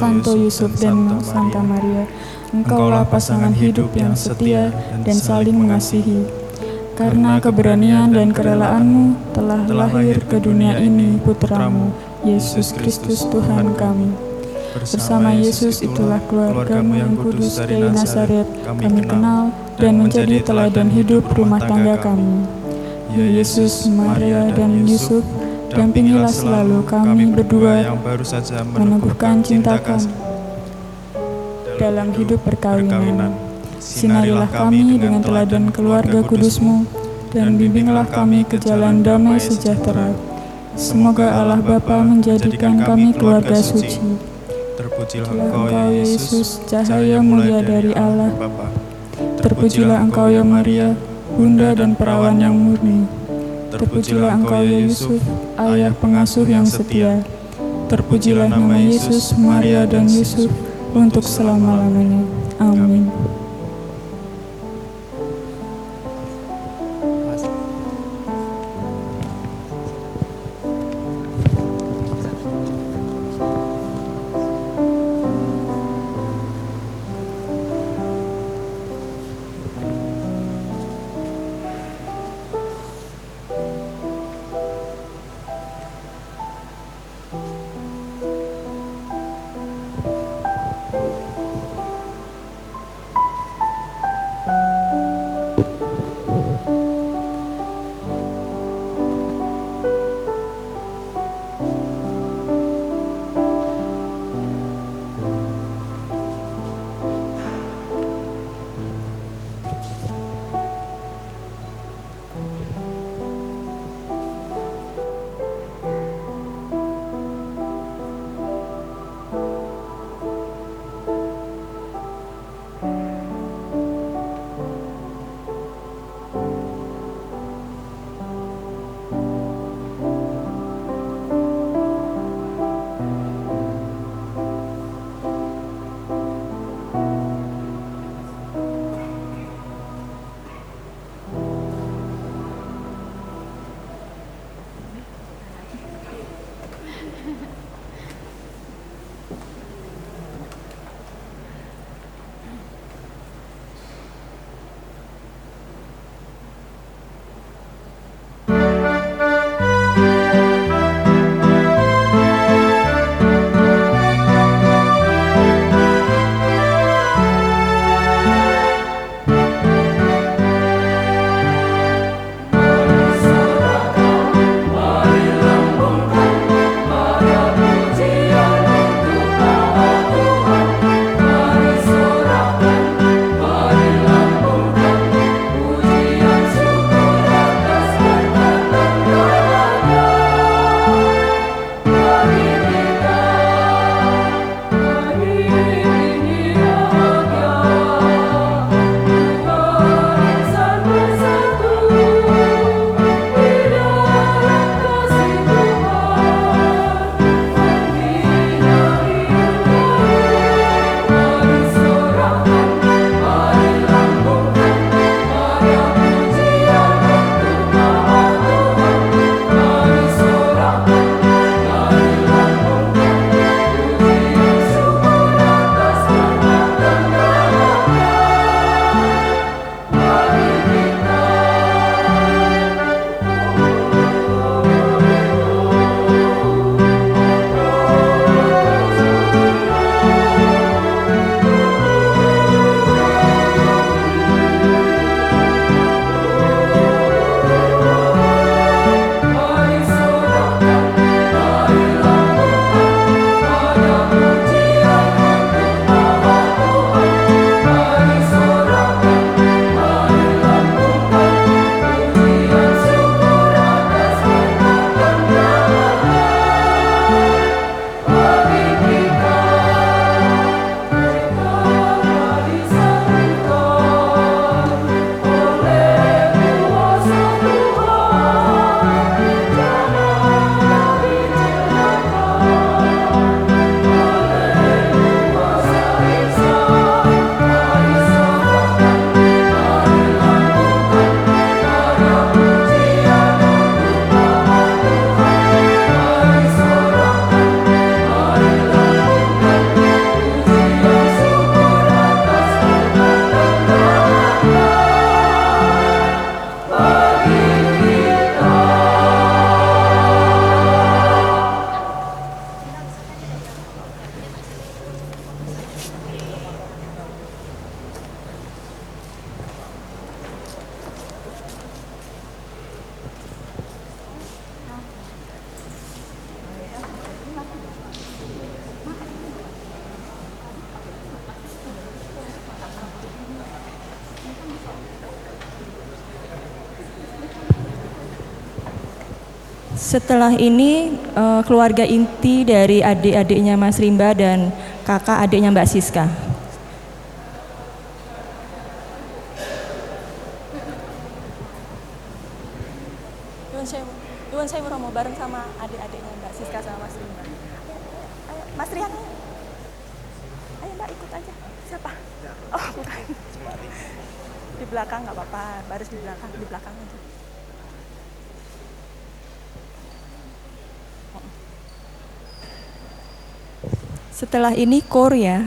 Santo Yusuf dan Santa Maria, Engkaulah pasangan hidup yang setia dan saling mengasihi. Karena keberanian dan kerelaanmu telah lahir ke dunia ini putramu, Yesus Kristus Tuhan kami. Bersama Yesus itulah keluargamu yang kudus dari Nazaret kami kenal dan menjadi teladan hidup rumah tangga kami. Ya Yesus, Maria, dan Yusuf, dampingilah selalu kami berdua yang baru saja meneguhkan cinta kami dalam hidup perkawinan. Sinarilah kami dengan teladan keluarga kudus-Mu dan bimbinglah kami ke jalan damai sejahtera. Semoga Allah Bapa menjadikan kami keluarga suci. Terpujilah Engkau ya Yesus, cahaya mulia dari Allah. Terpujilah Engkau ya Maria, Bunda dan Perawan yang murni. Terpujilah Engkau ya Yusuf, Ayah pengasuh yang setia. Terpujilah nama Yesus, Maria dan Yusuf untuk selama-lamanya. Amin. Setelah ini keluarga inti dari adik-adiknya Mas Rimba dan kakak adiknya Mbak Siska. Nuwun sewu Romo bareng sama adik-adiknya Mbak Siska sama Mas Rimba. Ayo, Mas Rian. Ayo Mbak ikut aja. Siapa? Oh bukan. Di belakang nggak apa-apa, baris di belakang aja. Setelah ini kor ya.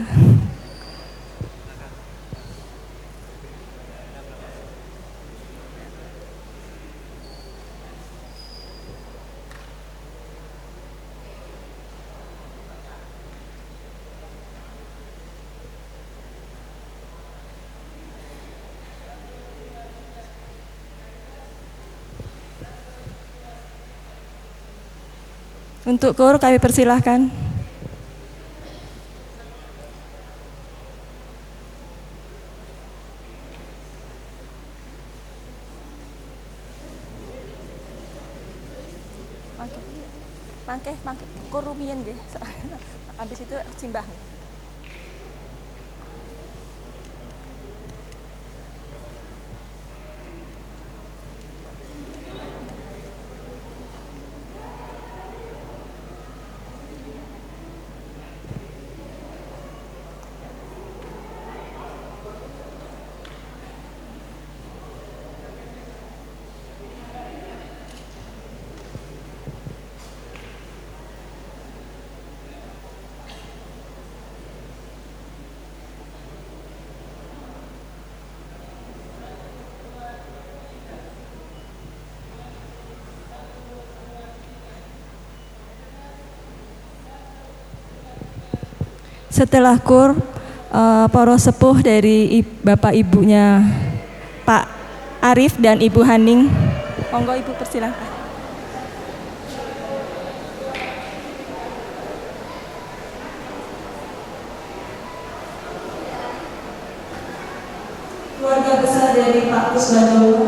Untuk kor kami persilahkan. Mangke kor rumiyin nggih. Habis itu simbah. Setelah kur, para sepuh dari bapak ibunya Pak Arif dan Ibu Haning, monggo Ibu persilahkan. Keluarga besar dari Pak Kusbandung